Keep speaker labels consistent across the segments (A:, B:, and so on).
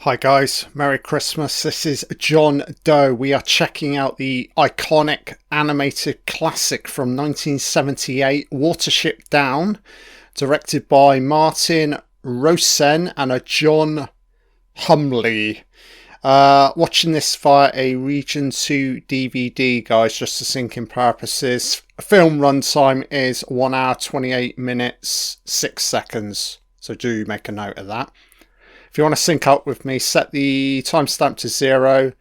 A: Hi guys, Merry Christmas. This is John Doe. We are checking out the iconic animated classic from 1978, Watership Down, directed by Martin Rosen and a John Hubley. Watching this via a Region 2 DVD, guys, just for syncing purposes. Film runtime is 1 hour 28 minutes 6 seconds, so do make a note of that. If you want to sync up with me, set the timestamp to 0,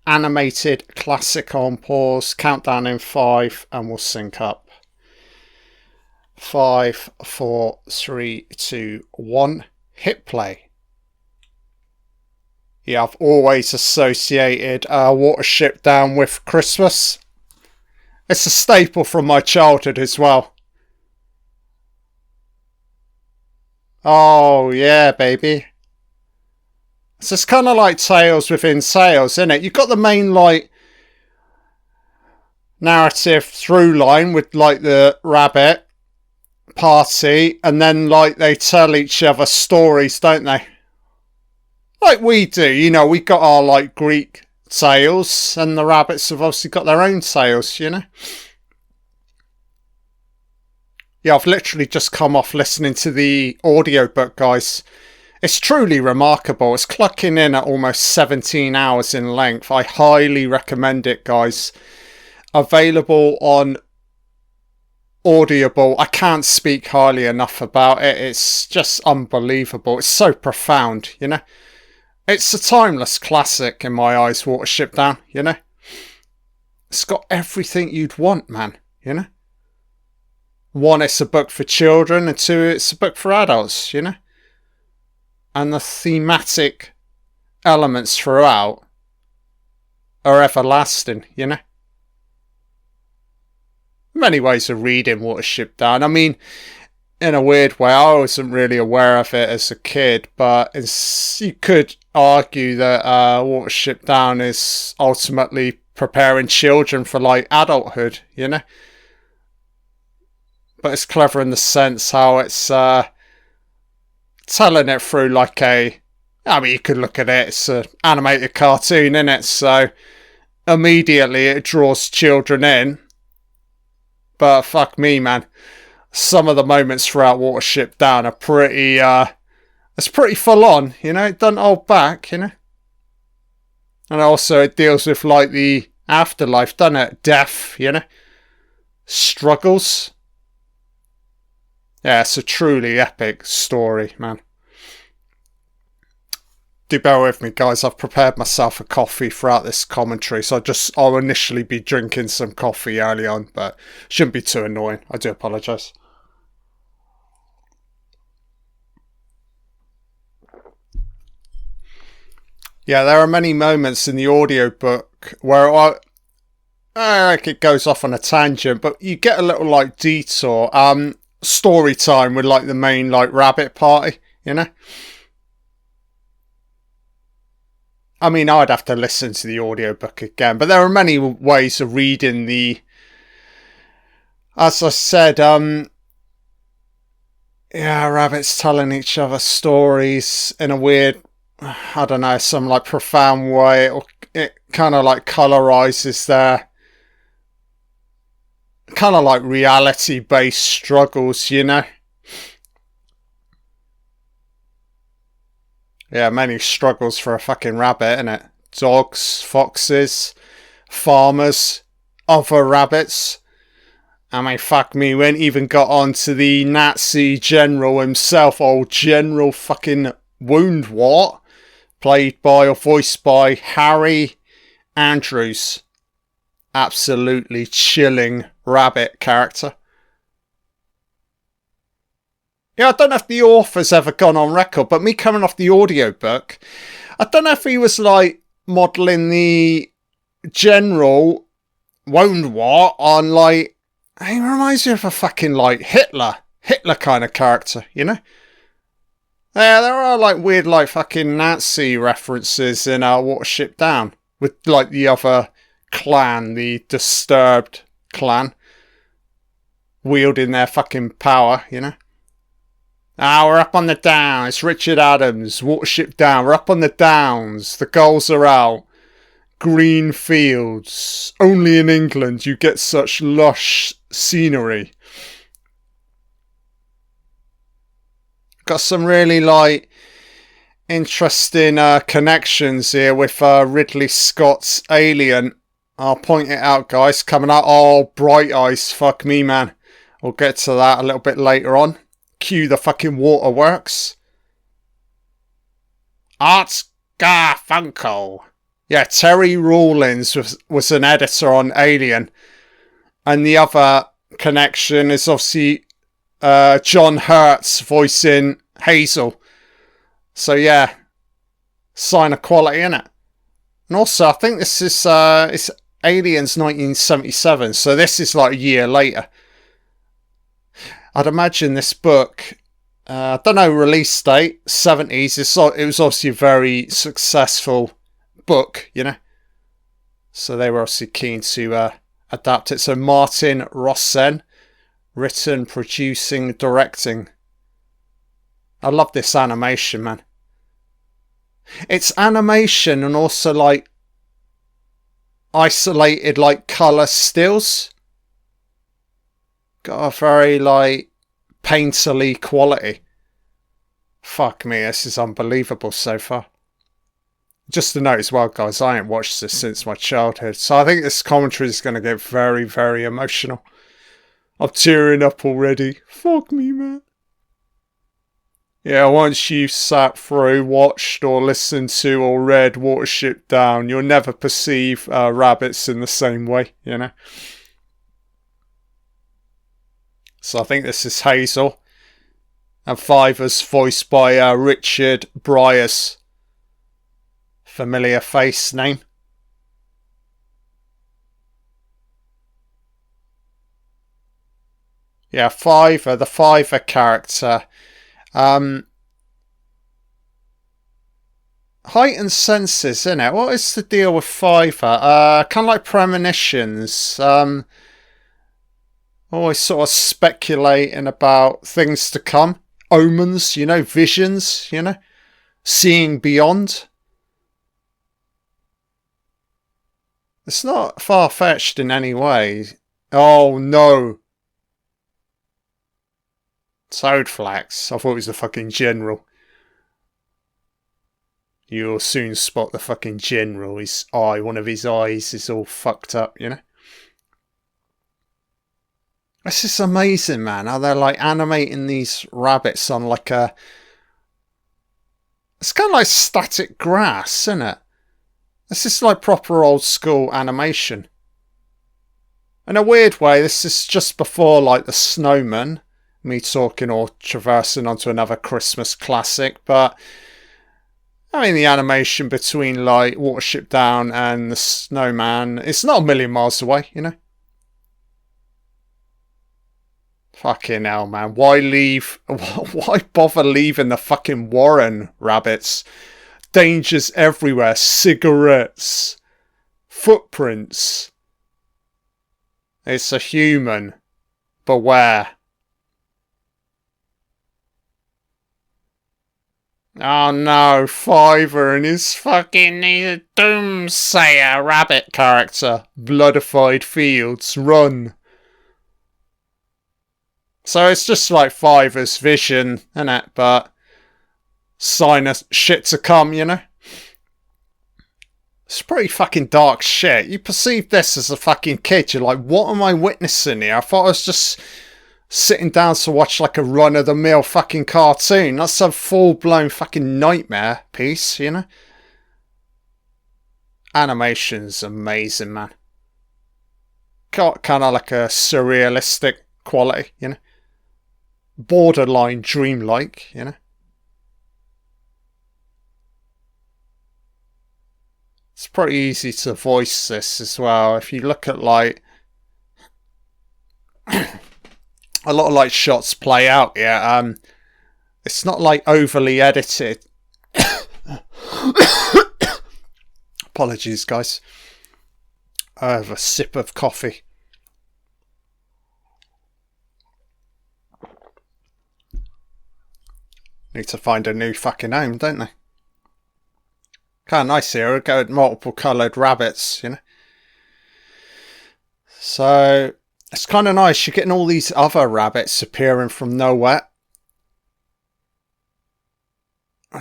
A: animated classic on pause, countdown in 5, and we'll sync up. 5, 4, 3, 2, 1, hit play. Yeah, I've always associated Watership Down with Christmas. It's a staple from my childhood as well. Oh yeah, baby. So it's kind of like Tales within Tales, isn't it? You've got the main, like, narrative through line with, like, the rabbit party, and then, like, they tell each other stories, don't they? Like we do, you know, we got our, like, Greek tales, and the rabbits have obviously got their own tales, you know? Yeah, I've literally just come off listening to the audiobook, guys. It's truly remarkable. It's clocking in at almost 17 hours in length. I highly recommend it, guys. Available on Audible. I can't speak highly enough about it. It's just unbelievable. It's so profound, you know. It's a timeless classic in my eyes, Watership Down, you know. It's got everything you'd want, man, you know. 1, it's a book for children, and 2, it's a book for adults, you know. And the thematic elements throughout are everlasting, you know. Many ways of reading Watership Down. I mean, in a weird way, I wasn't really aware of it as a kid, but you could argue that Watership Down is ultimately preparing children for, like, adulthood, you know. But it's clever in the sense how it's telling it through like I mean, you could look at it, it's an animated cartoon, innit? So immediately it draws children in. But fuck me, man. Some of the moments throughout Watership Down are pretty, it's pretty full on, you know? It doesn't hold back, you know? And also it deals with, like, the afterlife, doesn't it? Death, you know? Struggles. Yeah, it's a truly epic story, man. Do bear with me, guys. I've prepared myself a coffee throughout this commentary, so I'll initially be drinking some coffee early on, but shouldn't be too annoying. I do apologise. Yeah, there are many moments in the audiobook where like it goes off on a tangent, but you get a little, like, detour. Story time with, like, the main, like, rabbit party, you know. I mean, I'd have to listen to the audiobook again, but there are many ways of reading the, as I said, yeah, rabbits telling each other stories in a weird, I don't know, some, like, profound way. It kind of, like, colorizes their kind of, like, reality-based struggles, you know? Yeah, many struggles for a fucking rabbit, innit? Dogs, foxes, farmers, other rabbits. I mean, fuck me, we ain't even got on to the Nazi general himself, old General fucking Woundwort, played by or voiced by Harry Andrews. Absolutely chilling rabbit character. Yeah, I don't know if the author's ever gone on record, but me coming off the audiobook, I don't know if he was, like, modelling the General Woundwort on, like, he reminds me of a fucking, like, Hitler kind of character, you know? Yeah, there are, like, weird, like, fucking Nazi references in Watership Down with, like, the other clan, the Disturbed clan, wielding their fucking power, you know? Ah, we're up on the down. It's Richard Adams. Watership down. We're up on the downs. The goals are out. Green fields. Only in England you get such lush scenery. Got some really like interesting connections here with Ridley Scott's Alien. I'll point it out, guys. Coming out. Oh, Bright Eyes. Fuck me, man. We'll get to that a little bit later on. Cue the fucking waterworks. Art Garfunkel. Yeah, Terry Rawlins was an editor on Alien. And the other connection is obviously John Hurt's voicing Hazel. So yeah, sign of quality, innit? And also, I think this is it's Aliens 1977, so this is like a year later. I'd imagine this book, I don't know, release date, 70s. It was obviously a very successful book, you know. So they were obviously keen to adapt it. So Martin Rosen, written, producing, directing. I love this animation, man. It's animation and also like isolated like colour stills. Got a very like painterly quality. Fuck me, this is unbelievable so far. Just to note as well, guys, I ain't watched this since my childhood, so I think this commentary is going to get very, very emotional. I'm tearing up already. Fuck me, man. Yeah, once you've sat through, watched or listened to or read Watership Down, you'll never perceive rabbits in the same way, you know. So I think this is Hazel. And Fiver's voiced by Richard Briers. Familiar face name. Yeah, Fiver, the Fiver character. Heightened senses, innit? What is the deal with Fiver? Kind of like premonitions. Always sort of speculating about things to come. Omens, you know, visions, you know. Seeing beyond. It's not far-fetched in any way. Oh, no. Toadflax. I thought it was the fucking general. You'll soon spot the fucking general. His eye, one of his eyes is all fucked up, you know. This is amazing, man. How they're like animating these rabbits on like a... It's kind of like static grass, isn't it? This is like proper old school animation. In a weird way, this is just before like The Snowman. Me talking or traversing onto another Christmas classic, but I mean the animation between like Watership Down and The Snowman, it's not a million miles away, you know. Fucking hell, man. Why bother leaving the fucking Warren rabbits? Dangers everywhere. Cigarettes. Footprints. It's a human. Beware. Oh no, Fiver and his fucking doomsayer rabbit character. Bloodified fields. Run. So it's just like Fiver's vision, innit? But sign of shit to come, you know? It's pretty fucking dark shit. You perceive this as a fucking kid. You're like, what am I witnessing here? I thought I was just sitting down to watch like a run-of-the-mill fucking cartoon. That's a full-blown fucking nightmare piece, you know? Animation's amazing, man. Got kind of like a surrealistic quality, you know? Borderline dreamlike, you know? It's pretty easy to voice this as well. If you look at like a lot of like shots play out, yeah. It's not like overly edited. Apologies, guys. I have a sip of coffee. Need to find a new fucking home, don't they? Kind of nice here. We'll go with multiple coloured rabbits, you know. So it's kind of nice. You're getting all these other rabbits appearing from nowhere.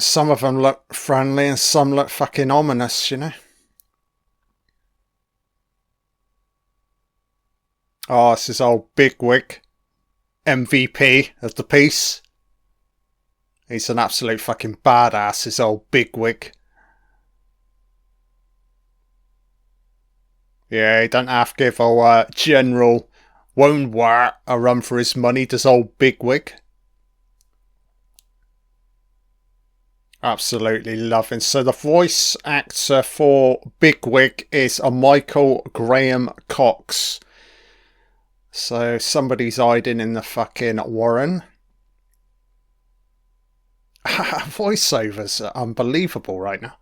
A: Some of them look friendly and some look fucking ominous, you know. Oh, this is old Bigwig, MVP of the piece. He's an absolute fucking badass, this old Bigwig. Yeah, he don't have to give old General Woundwart a run for his money, does old Bigwig. Absolutely loving. So the voice actor for Bigwig is a Michael Graham Cox. So somebody's hiding in the fucking warren. Voiceovers are unbelievable right now.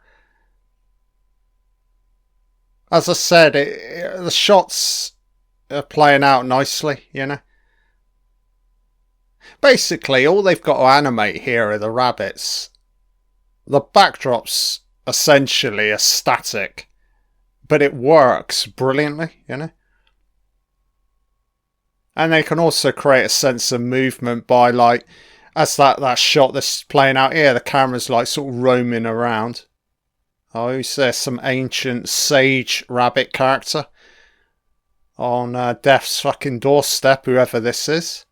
A: As I said, the shots are playing out nicely, you know. Basically, all they've got to animate here are the rabbits. The backdrop's essentially a static, but it works brilliantly, you know. And they can also create a sense of movement by, like, as that shot that's playing out here, the camera's like sort of roaming around. Oh, who's there? Some ancient sage rabbit character on death's fucking doorstep, whoever this is.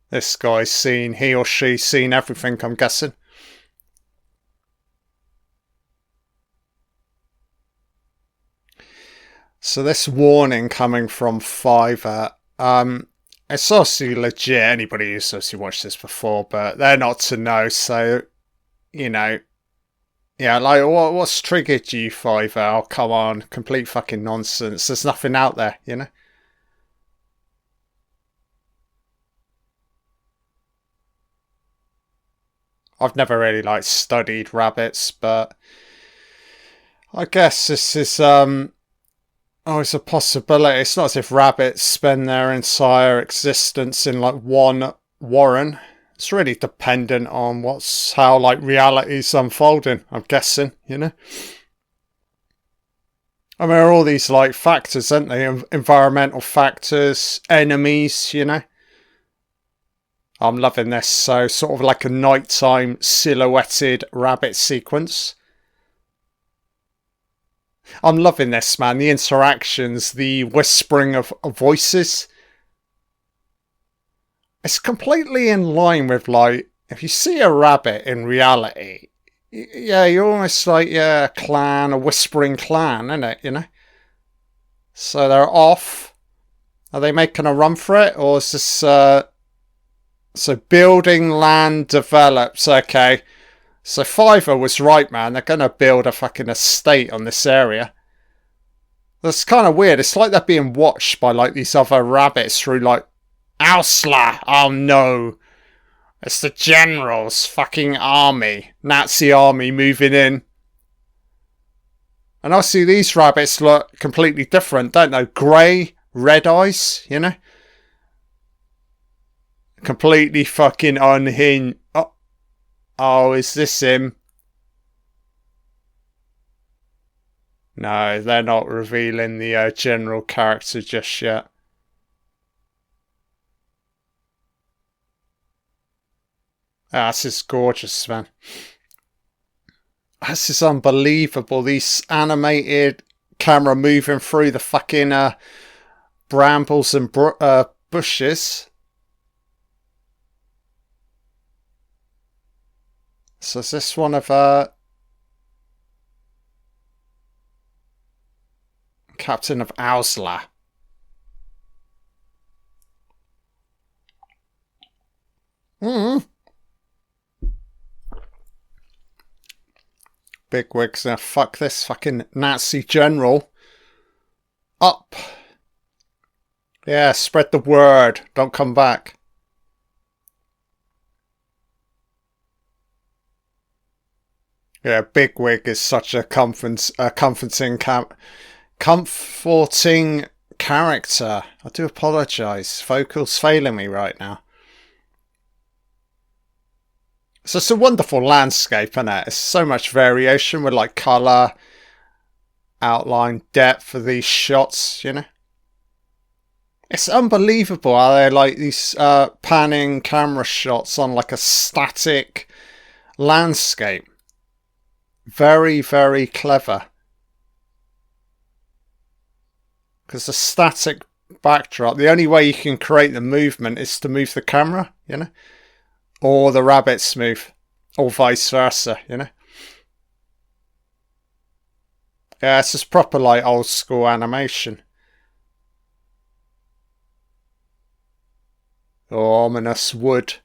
A: This guy's seen, he or she's seen everything, I'm guessing. So this warning coming from Fiverr, it's obviously legit. Anybody who's obviously watched this before, but they're not to know. So, you know, yeah, like what's triggered you, Fiverr? Oh, come on, complete fucking nonsense. There's nothing out there, you know. I've never really like studied rabbits, but I guess this is always a possibility. It's not as if rabbits spend their entire existence in like one warren. It's really dependent on how like reality's unfolding, I'm guessing, you know. I mean, there are all these like factors, aren't they? Environmental factors, enemies, you know. I'm loving this. So sort of like a nighttime silhouetted rabbit sequence. I'm loving this, man. The interactions, the whispering of voices. It's completely in line with, like, if you see a rabbit in reality, yeah, you're almost like, yeah, a whispering clan, isn't it, you know? So they're off. Are they making a run for it? Or is this, so building land develops, okay. So Fiverr was right, man. They're going to build a fucking estate on this area. That's kind of weird. It's like they're being watched by, like, these other rabbits through, like, Ausla. Oh, no. It's the general's fucking army. Nazi army moving in. And obviously these rabbits look completely different, don't they? Grey, red eyes, you know? Completely fucking unhinged. Oh, is this him? No, they're not revealing the general character just yet. Ah, this is gorgeous, man. This is unbelievable. These animated camera moving through the fucking brambles and bushes. So is this one of Captain of Ausla? Bigwig's gonna fuck this fucking Nazi general up. Yeah, spread the word. Don't come back. Yeah, Bigwig is such a comforting character. I do apologise. Vocals failing me right now. So it's a wonderful landscape, isn't it? It's so much variation with like colour, outline, depth of these shots, you know. It's unbelievable how they're like these panning camera shots on like a static landscape. Very, very clever. Because the static backdrop, the only way you can create the movement is to move the camera, you know. Or the rabbits move. Or vice versa, you know. Yeah, it's just proper like old school animation. Oh, ominous wood.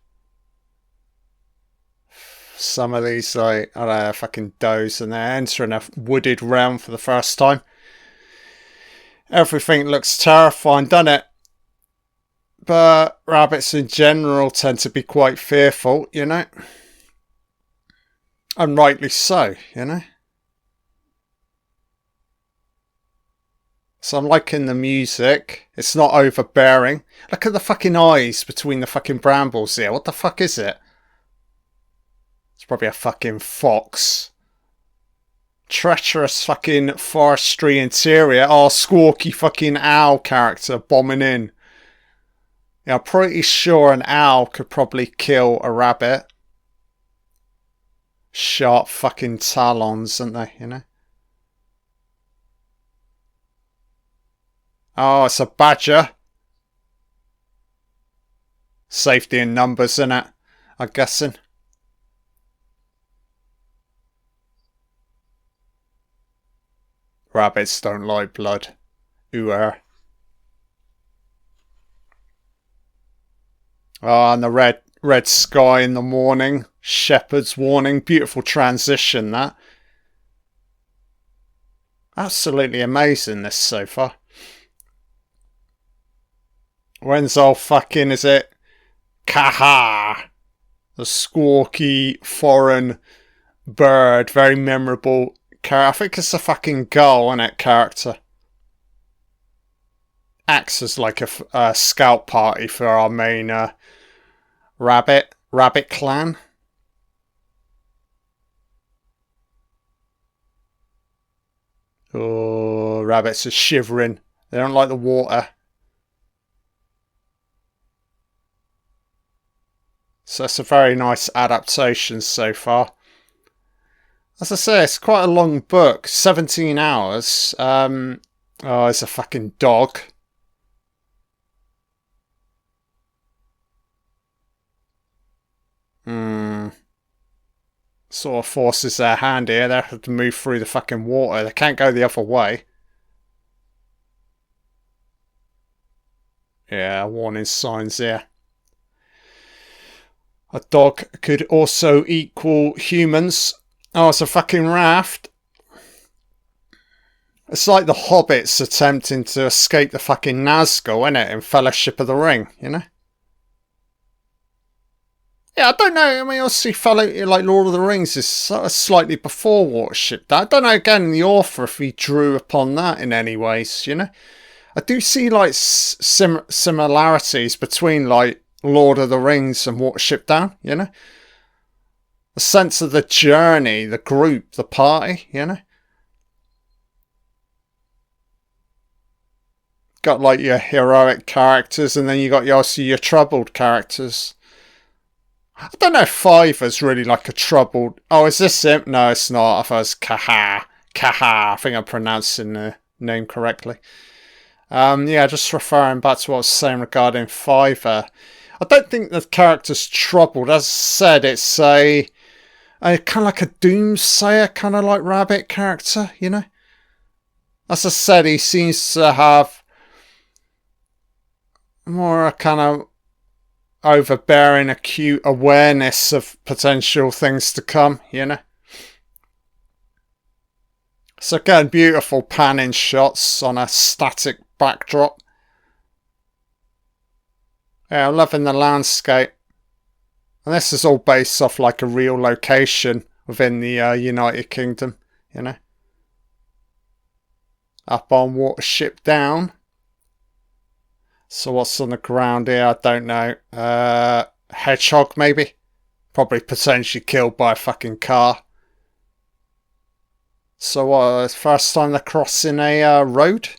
A: Some of these like, I don't know, fucking does, and they're entering a wooded realm for the first time. Everything looks terrifying, doesn't it? But rabbits in general tend to be quite fearful, you know. And rightly so, you know. So I'm liking the music. It's not overbearing. Look at the fucking eyes between the fucking brambles here. What the fuck is it? It's probably a fucking fox. Treacherous fucking forestry interior. Oh, squawky fucking owl character bombing in. Yeah, I'm pretty sure an owl could probably kill a rabbit. Sharp fucking talons, aren't they, you know? Oh, it's a badger. Safety in numbers, isn't it? I'm guessing. Rabbits don't like blood. Ooh. Oh, and the red sky in the morning. Shepherd's warning. Beautiful transition, that. Absolutely amazing, this so far. When's all fucking, is it? Kaha! The squawky foreign bird. Very memorable character. I think it's a fucking gull, isn't it, character? Acts as like a scout party for our main rabbit clan. Oh, rabbits are shivering. They don't like the water. So it's a very nice adaptation so far. As I say, it's quite a long book. 17 hours. Oh, it's a fucking dog. Sort of forces their hand here. They have to move through the fucking water. They can't go the other way. Yeah, warning signs here. A dog could also equal humans. Oh, it's a fucking raft. It's like the hobbits attempting to escape the fucking Nazgul, isn't it? In Fellowship of the Ring, you know? Yeah, I don't know. I mean, obviously, like Lord of the Rings is sort of slightly before Watership. I don't know, again, the author, if he drew upon that in any ways, you know? I do see, like, similarities between, like, Lord of the Rings and Watership Down, you know? The sense of the journey, the group, the party, you know? Got, like, your heroic characters, and then you got also your troubled characters. I don't know if Fiver's really like a troubled... Oh, is this him? No, it's not. I thought it was Kaha. Kaha. I think I'm pronouncing the name correctly. Yeah, just referring back to what I was saying regarding Fiver. I don't think the character's troubled. As I said, it's a kind of like a doomsayer, kind of like rabbit character, you know? As I said, he seems to have more a kind of overbearing, acute awareness of potential things to come, you know? So again, beautiful panning shots on a static backdrop. Yeah, I'm loving the landscape. And this is all based off like a real location within the United Kingdom, you know? Up on Watership Down. So what's on the ground here? I don't know. Hedgehog, maybe? Probably potentially killed by a fucking car. So what, first time they're crossing a road?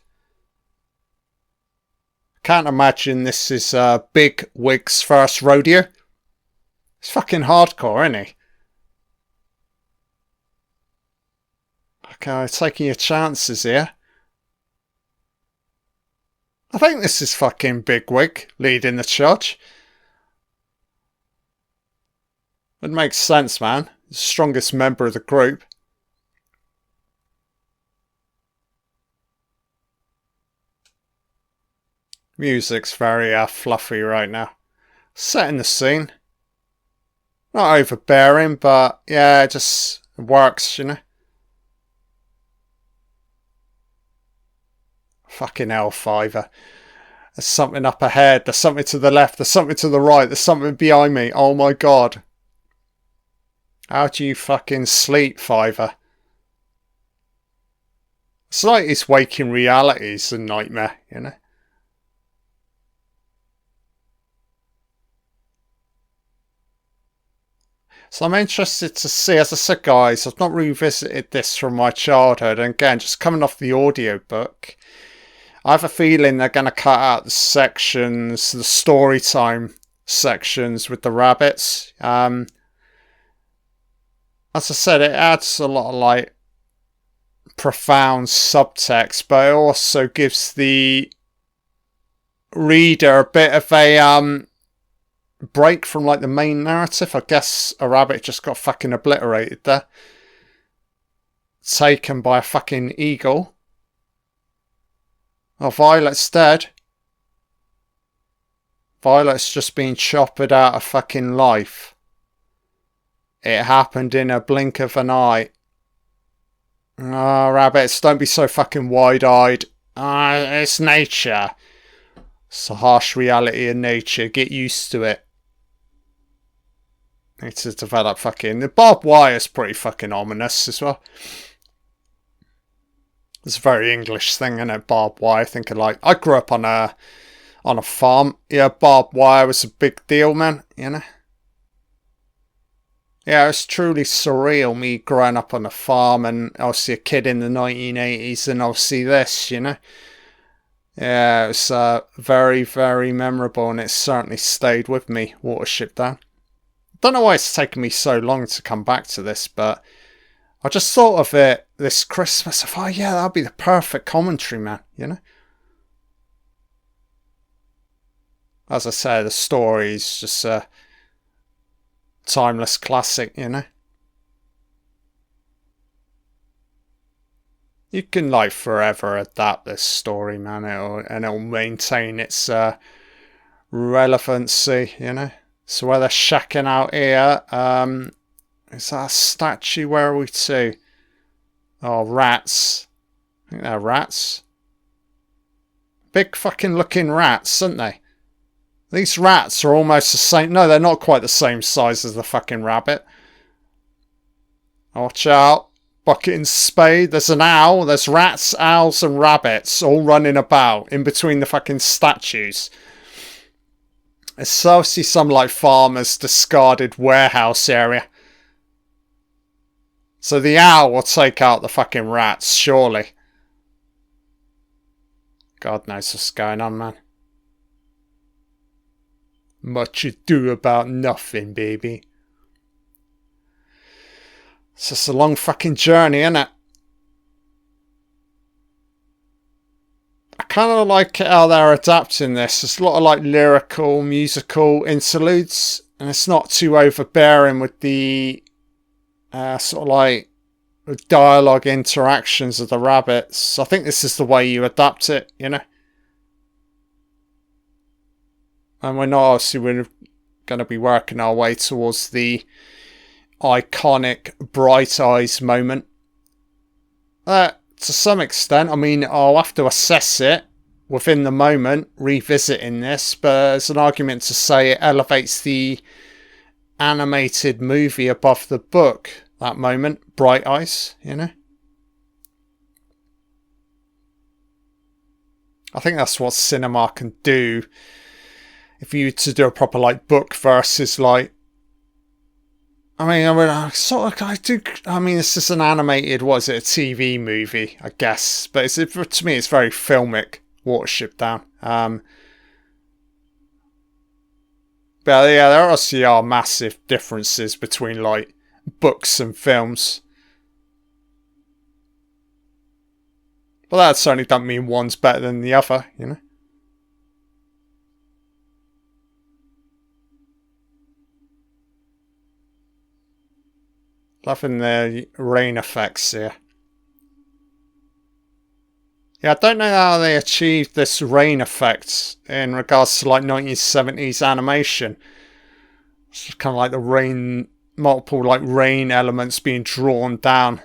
A: Can't imagine this is Big Wig's first rodeo. It's fucking hardcore, isn't he? Okay, taking your chances here. I think this is fucking Big Wig leading the charge. It makes sense, man. The strongest member of the group. Music's very fluffy right now. Setting the scene. Not overbearing, but yeah, it just works, you know. Fucking L5er. There's something up ahead. There's something to the left. There's something to the right. There's something behind me. Oh my god. How do you fucking sleep, Fiver? It's like his waking reality is a nightmare, you know. So I'm interested to see, as I said guys, I've not revisited this from my childhood, and again, just coming off the audiobook, I have a feeling they're going to cut out the sections, the story time sections with the rabbits. As I said, it adds a lot of like profound subtext, but it also gives the reader a bit of a break from like the main narrative. I guess a rabbit just got fucking obliterated there. Taken by a fucking eagle. Oh, Violet's dead. Violet's just been chopped out of fucking life. It happened in a blink of an eye. Oh, rabbits, don't be so fucking wide-eyed. It's nature. It's the harsh reality of nature. Get used to it. Need to develop fucking... The barbed wire is pretty fucking ominous as well. It's a very English thing, isn't it? Barbed wire. Thinking like... I grew up on a farm. Yeah, barbed wire was a big deal, man. You know? Yeah, it's truly surreal, me growing up on a farm and obviously a kid in the 1980s and obviously this, you know. Yeah, it was very, very memorable and it certainly stayed with me, Watership Down. Don't know why it's taken me so long to come back to this, but I just thought of it this Christmas. Oh yeah, that'd be the perfect commentary, man, you know. As I say, the story's just a timeless classic, you know. You can like forever adapt this story, man, it'll maintain its relevancy, you know. So where they're shacking out here, is that a statue? Where are we to? Oh, rats. I think they're rats. Big fucking looking rats, aren't they? These rats are almost the same. No, they're not quite the same size as the fucking rabbit. Watch out. Bucket and spade. There's an owl. There's rats, owls and rabbits all running about in between the fucking statues. It's obviously some like farmer's discarded warehouse area. So the owl will take out the fucking rats, surely. God knows what's going on, man. Much ado about nothing, baby. It's just a long fucking journey, isn't it? I kind of like how they're adapting this. There's a lot of like lyrical, musical interludes, and it's not too overbearing with the sort of like dialogue interactions of the rabbits. I think this is the way you adapt it, you know. And we're going to be working our way towards the iconic Bright Eyes moment. To some extent, I mean, I'll have to assess it within the moment, revisiting this, but there's an argument to say it elevates the animated movie above the book, that moment, Bright Eyes, you know. I think that's what cinema can do. If you were to do a proper like book versus like, I mean, this is an animated, what is it, a TV movie, I guess. But to me, it's very filmic, Watership Down. But yeah, there obviously are massive differences between like books and films. But that certainly doesn't mean one's better than the other, you know? Loving the rain effects here. Yeah, I don't know how they achieved this rain effect in regards to like 1970s animation. It's kind of like the rain, multiple like rain elements being drawn down.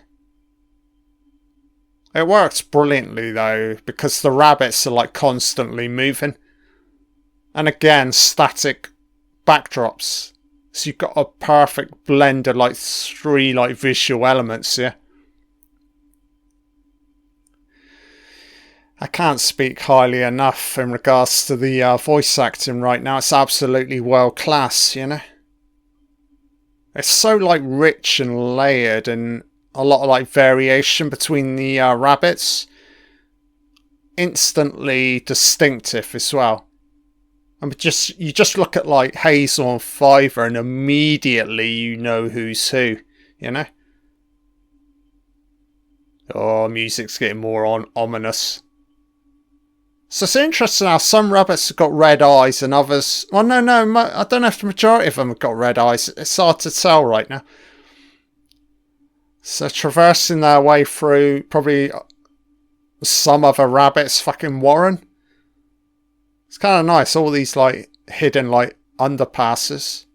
A: It works brilliantly though, because the rabbits are like constantly moving. And again, static backdrops. So you've got a perfect blend of like three like visual elements here. I can't speak highly enough in regards to the voice acting right now. It's absolutely world class, you know. It's so like rich and layered, and a lot of like variation between the rabbits. Instantly distinctive as well. I mean, you just look at like Hazel and Fiver, and immediately you know who's who, you know. Oh, music's getting more ominous. So it's interesting how some rabbits have got red eyes and others... Well, no, I don't know if the majority of them have got red eyes. It's hard to tell right now. So traversing their way through probably some other rabbits' fucking warren. It's kind of nice, all these like hidden like underpasses.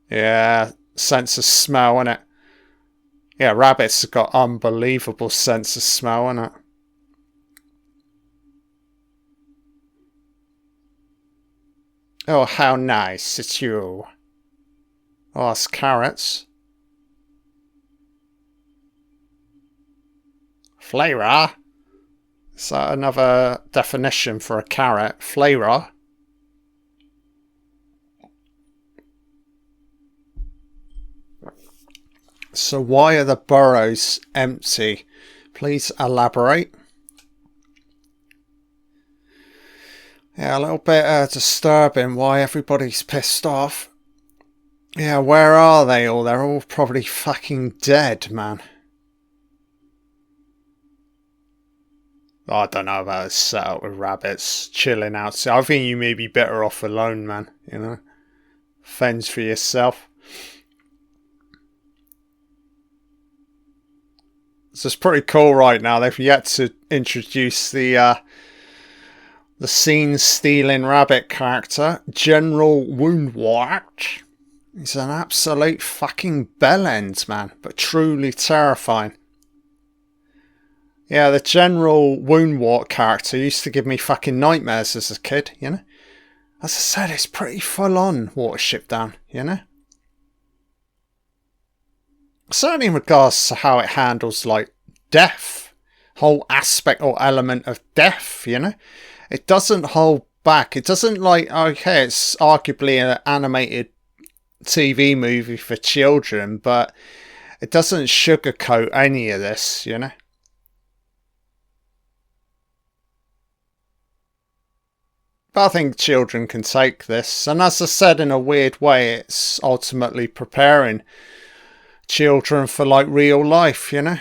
A: Yeah, sense of smell, innit? Yeah, rabbits have got unbelievable sense of smell, innit? Oh, how nice, it's you. Oh, it's carrots. Flavour? Is that another definition for a carrot? Flavour? So why are the burrows empty? Please elaborate. Yeah, a little bit disturbing why everybody's pissed off. Yeah, where are they all? They're all probably fucking dead, man. I don't know about this setup with rabbits chilling outside. I think you may be better off alone, man. You know? Fends for yourself. So it's pretty cool right now. They've yet to introduce the scene-stealing rabbit character, General Woundwort. He's an absolute fucking bellend, man, but truly terrifying. Yeah, the General Woundwort character used to give me fucking nightmares as a kid, you know? As I said, it's pretty full-on Watership Down, you know? Certainly in regards to how it handles, like, death. Whole aspect or element of death, you know? It doesn't hold back. It doesn't like, okay, it's arguably an animated TV movie for children, but it doesn't sugarcoat any of this, you know? But I think children can take this. And as I said, in a weird way, it's ultimately preparing children for like real life, you know?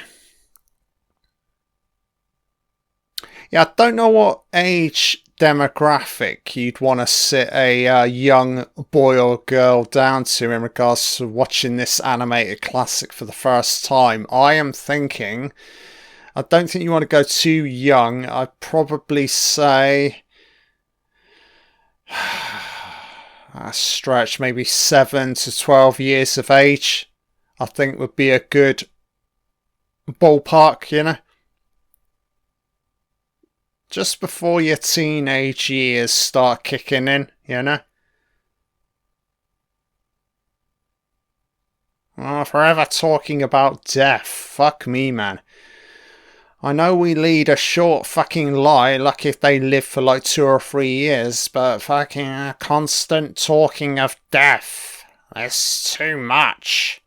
A: Yeah, I don't know what age demographic you'd want to sit a young boy or girl down to in regards to watching this animated classic for the first time. I am thinking, I don't think you want to go too young. I'd probably say a stretch, maybe 7 to 12 years of age, I think would be a good ballpark, you know? Just before your teenage years start kicking in, you know? Oh, forever talking about death. Fuck me, man. I know we lead a short fucking lie, like if they live for like 2 or 3 years, but fucking constant talking of death. That's too much.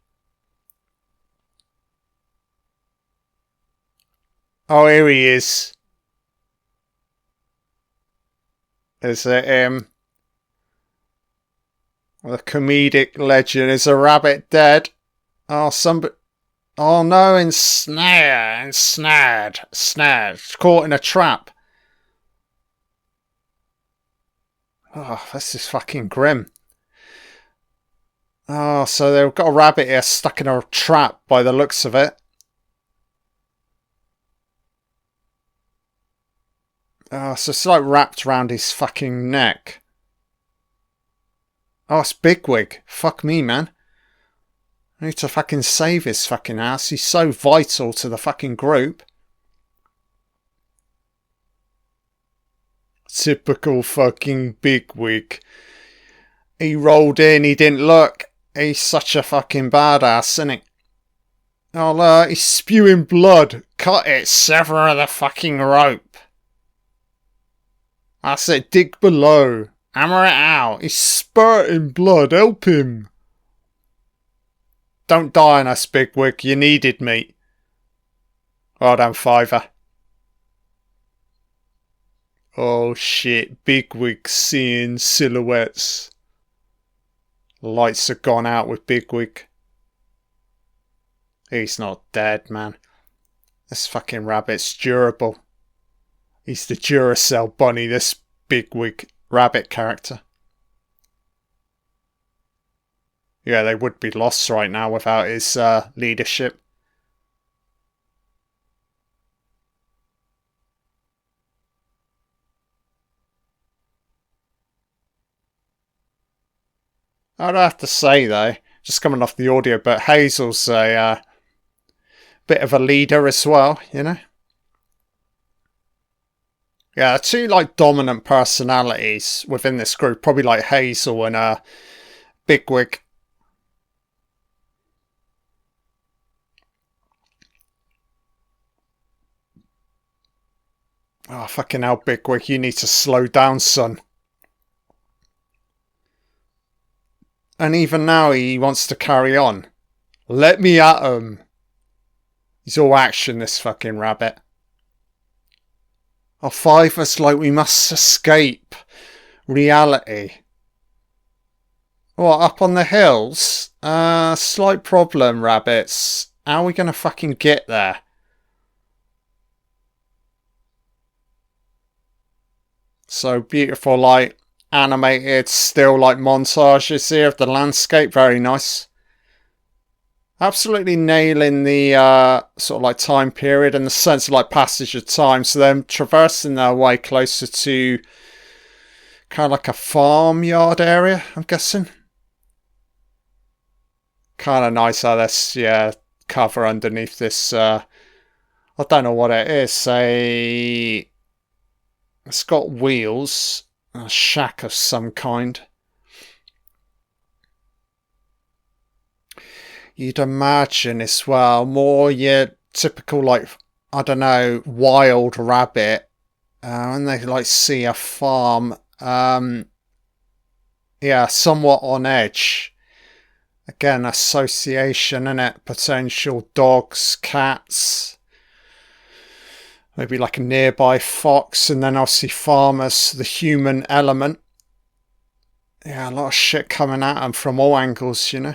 A: Oh, here he is. Is it him? The comedic legend. Is a rabbit dead? Oh, somebody... Oh no, ensnared. Caught in a trap. Oh, this is fucking grim. Oh, so they've got a rabbit here stuck in a trap by the looks of it. Oh, so it's like wrapped around his fucking neck. Oh, it's Bigwig. Fuck me, man. I need to fucking save his fucking ass. He's so vital to the fucking group. Typical fucking Bigwig. He rolled in, he didn't look. He's such a fucking badass, isn't he? Oh, he's spewing blood. Cut it, sever the fucking rope. I said dig below. Hammer it out. He's spurting blood. Help him. Don't die on us, Bigwig. You needed me. Well done, Fiver. Oh shit. Bigwig seeing silhouettes. Lights have gone out with Bigwig. He's not dead, man. This fucking rabbit's durable. He's the Duracell bunny, this Bigwig rabbit character. Yeah, they would be lost right now without his leadership. I'd have to say, though, just coming off the audio, but Hazel's a bit of a leader as well, you know? Yeah, two like dominant personalities within this group, probably like Hazel and Bigwig. Oh, fucking hell, Bigwig, you need to slow down, son. And even now he wants to carry on. Let me at him. He's all action, this fucking rabbit. Oh, Fiver's like, we must escape reality. What, up on the hills? Slight problem, rabbits. How are we going to fucking get there? So beautiful, like, animated, still, like, montages here of the landscape. Very nice. Absolutely nailing the sort of like time period and the sense of like passage of time. So they're traversing their way closer to kind of like a farmyard area, I'm guessing. Kind of nice how this, yeah, cover underneath this. I don't know what it is. It's got wheels. A shack of some kind. You'd imagine as well, more your typical, like, I don't know, wild rabbit. When they, like, see a farm, yeah, somewhat on edge. Again, association, innit? Potential dogs, cats. Maybe like a nearby fox, and then obviously farmers, the human element. Yeah, a lot of shit coming at them from all angles, you know?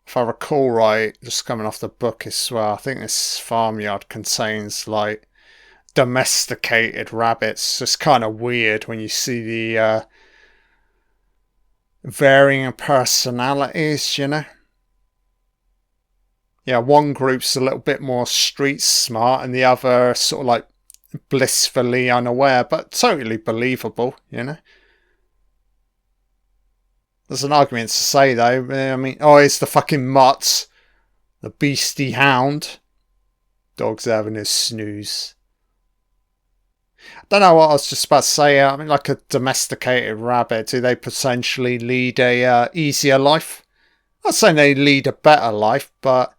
A: If I recall right, just coming off the book as well, I think this farmyard contains like domesticated rabbits. It's kind of weird when you see the varying personalities, you know. Yeah, one group's a little bit more street smart and the other sort of like blissfully unaware, but totally believable, you know. There's an argument to say, though. I mean, oh, it's the fucking mutt. The beastie hound. Dog's having his snooze. I don't know what I was just about to say. I mean, like a domesticated rabbit, do they potentially lead a easier life? not saying they lead a better life, but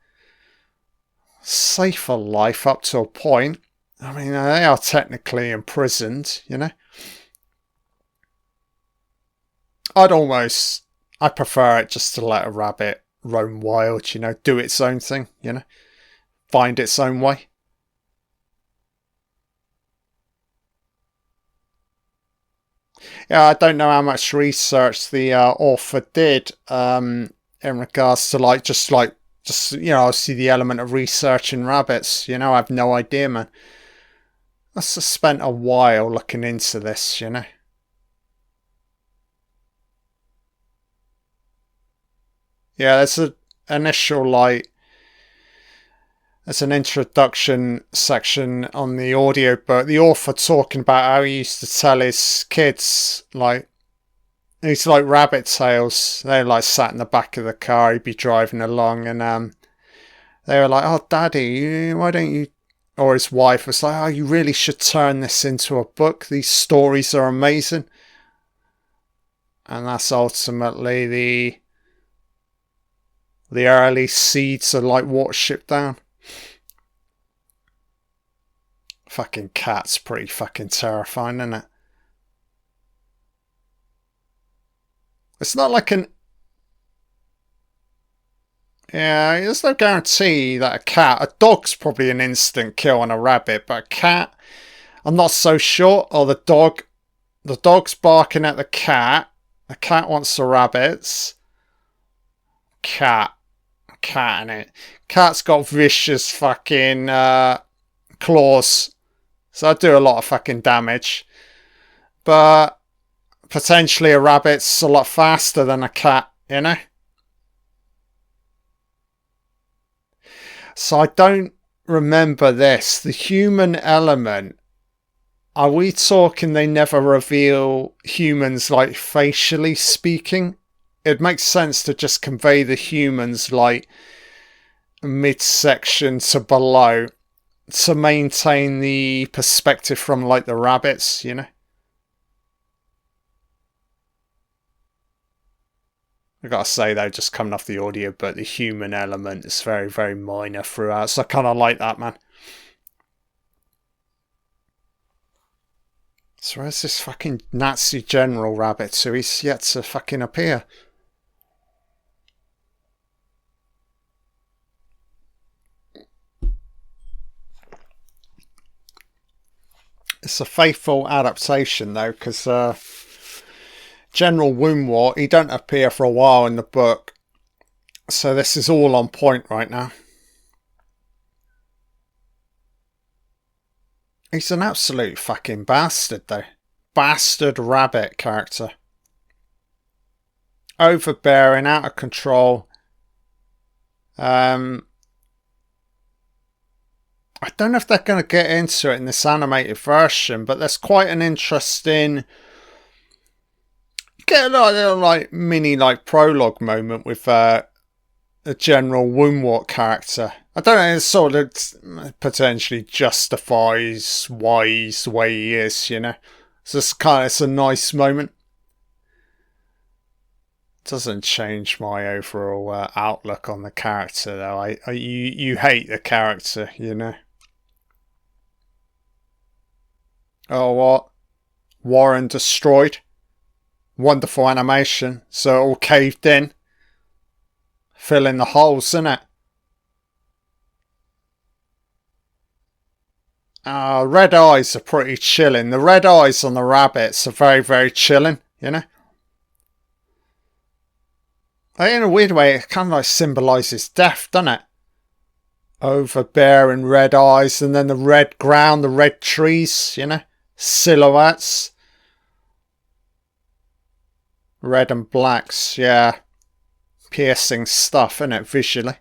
A: safer life up to a point. I mean, they are technically imprisoned, you know. I prefer it just to let a rabbit roam wild, you know, do its own thing, you know, find its own way. Yeah, I don't know how much research the author did in regards to just you know, obviously the element of researching rabbits. You know, I have no idea, man. I just spent a while looking into this, you know. Yeah, there's a initial there's an introduction section on the audio book. The author talking about how he used to tell his kids these rabbit tails. They sat in the back of the car. He'd be driving along, and they were like, "Oh, Daddy, why don't you?" Or his wife was like, "Oh, you really should turn this into a book. These stories are amazing." And that's ultimately the early seeds of Watership Down. Fucking cat's pretty fucking terrifying, isn't it? It's not like an... Yeah, there's no guarantee that a dog's probably an instant kill on a rabbit, but a cat, I'm not so sure. Or the dog's barking at the cat wants the rabbits. Cat in it. Cat's got vicious fucking claws, so I do a lot of fucking damage. But potentially a rabbit's a lot faster than a cat, you know? So I don't remember this. The human element. Are we talking they never reveal humans facially speaking? It makes sense to just convey the humans midsection to below to maintain the perspective from the rabbits, you know? I gotta say though, just coming off the audio, but the human element is very, very minor throughout, so I kinda like that, man. So where's this fucking Nazi general rabbit? So he's yet to fucking appear. It's a faithful adaptation though, because General Woundwort, he don't appear for a while in the book. So this is all on point right now. He's an absolute fucking bastard though. Bastard rabbit character. Overbearing, out of control. I don't know if they're going to get into it in this animated version, but there's quite an interesting... You get a little mini prologue moment with the General Woundwort character. I don't know, it sort of potentially justifies why he's the way he is, you know. So it's a nice moment. Doesn't change my overall outlook on the character though. You hate the character, you know. Oh, what? Warren destroyed. Wonderful animation. So it all caved in. Fill in the holes, innit? Red eyes are pretty chilling. The red eyes on the rabbits are very, very chilling, you know? In a weird way, it kind of symbolises death, doesn't it? Overbearing red eyes, and then the red ground, the red trees, you know? Silhouettes. Red and blacks, yeah. Piercing stuff, isn't it, visually?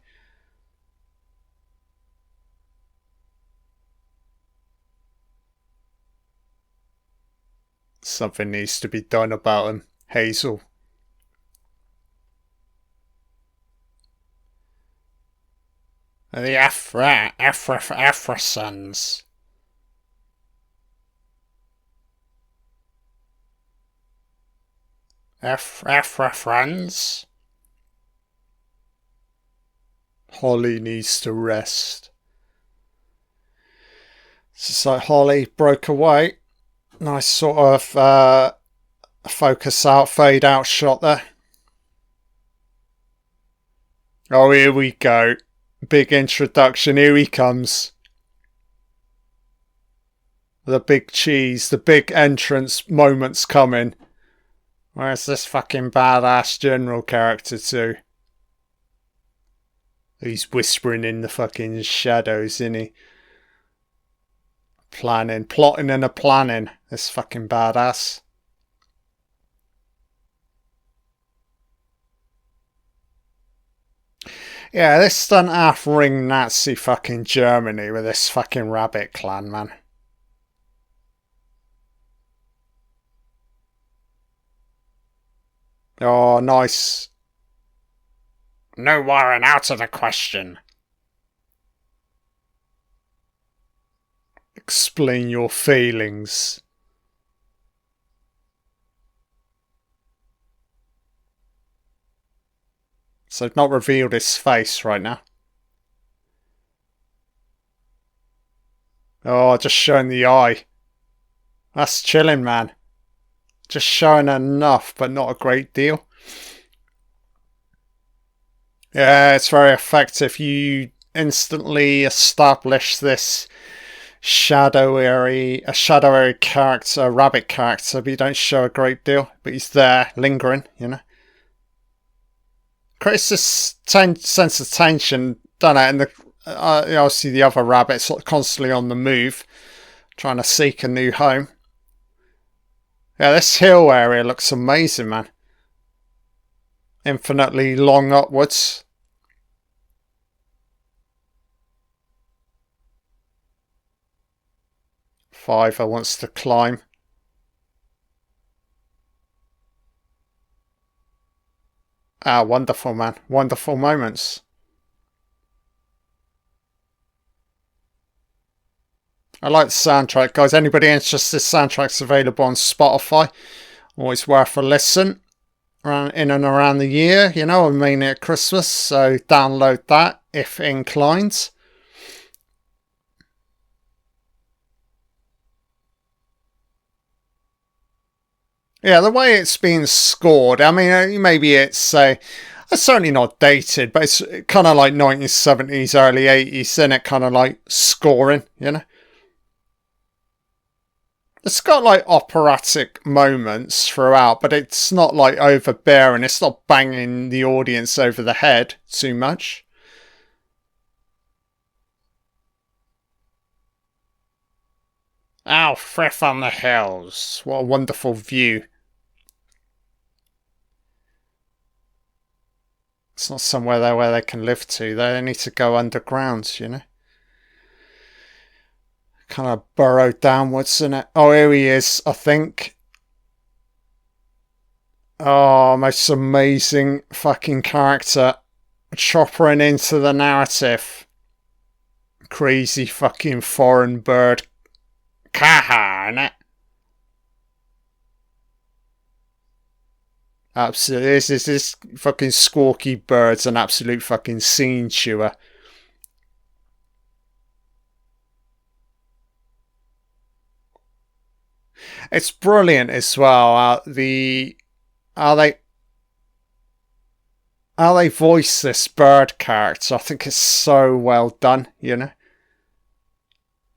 A: Something needs to be done about him, Hazel. The Afrasons. Afra friends. Holly needs to rest. It's just like Holly broke away. Nice sort of focus out, fade out shot there. Oh, here we go. Big introduction. Here he comes. The big cheese, the big entrance moment's coming. Where's this fucking badass general character to? He's whispering in the fucking shadows, isn't he? Planning, plotting and a planning. This fucking badass. Yeah, this done half ring Nazi fucking Germany with this fucking rabbit clan, man. Oh, nice. No wiring out of the question. Explain your feelings. So I've not revealed his face right now. Oh, just showing the eye. That's chilling, man. Just showing enough, but not a great deal. Yeah, it's very effective. You instantly establish this shadowy character, a rabbit character, but you don't show a great deal. But he's there, lingering, you know. Creates this sense of tension, don't it? And obviously the other rabbit's constantly on the move, trying to seek a new home. Yeah, this hill area looks amazing, man. Infinitely long upwards. Fiver wants to climb. Ah, wonderful, man. Wonderful moments. I like the soundtrack, guys. Anybody interested? Soundtrack's available on Spotify. Always worth a listen. In and around the year, you know, and mainly at Christmas. So download that if inclined. Yeah, the way it's been scored, I mean, maybe it's certainly not dated, but it's kind of like 1970s, early 80s, and it kind of like scoring, you know? It's got like operatic moments throughout, but it's not like overbearing. It's not banging the audience over the head too much. Oh, Frith on the hills. What a wonderful view. It's not somewhere there where they can live to. They need to go underground, you know? Kind of burrow downwards, isn't it? Oh, here he is, I think. Oh, most amazing fucking character. Choppering into the narrative. Crazy fucking foreign bird. Kaha, innit? Absolutely. This fucking squawky bird's an absolute fucking scene chewer. It's brilliant as well. How they voice this bird character. I think it's so well done, you know.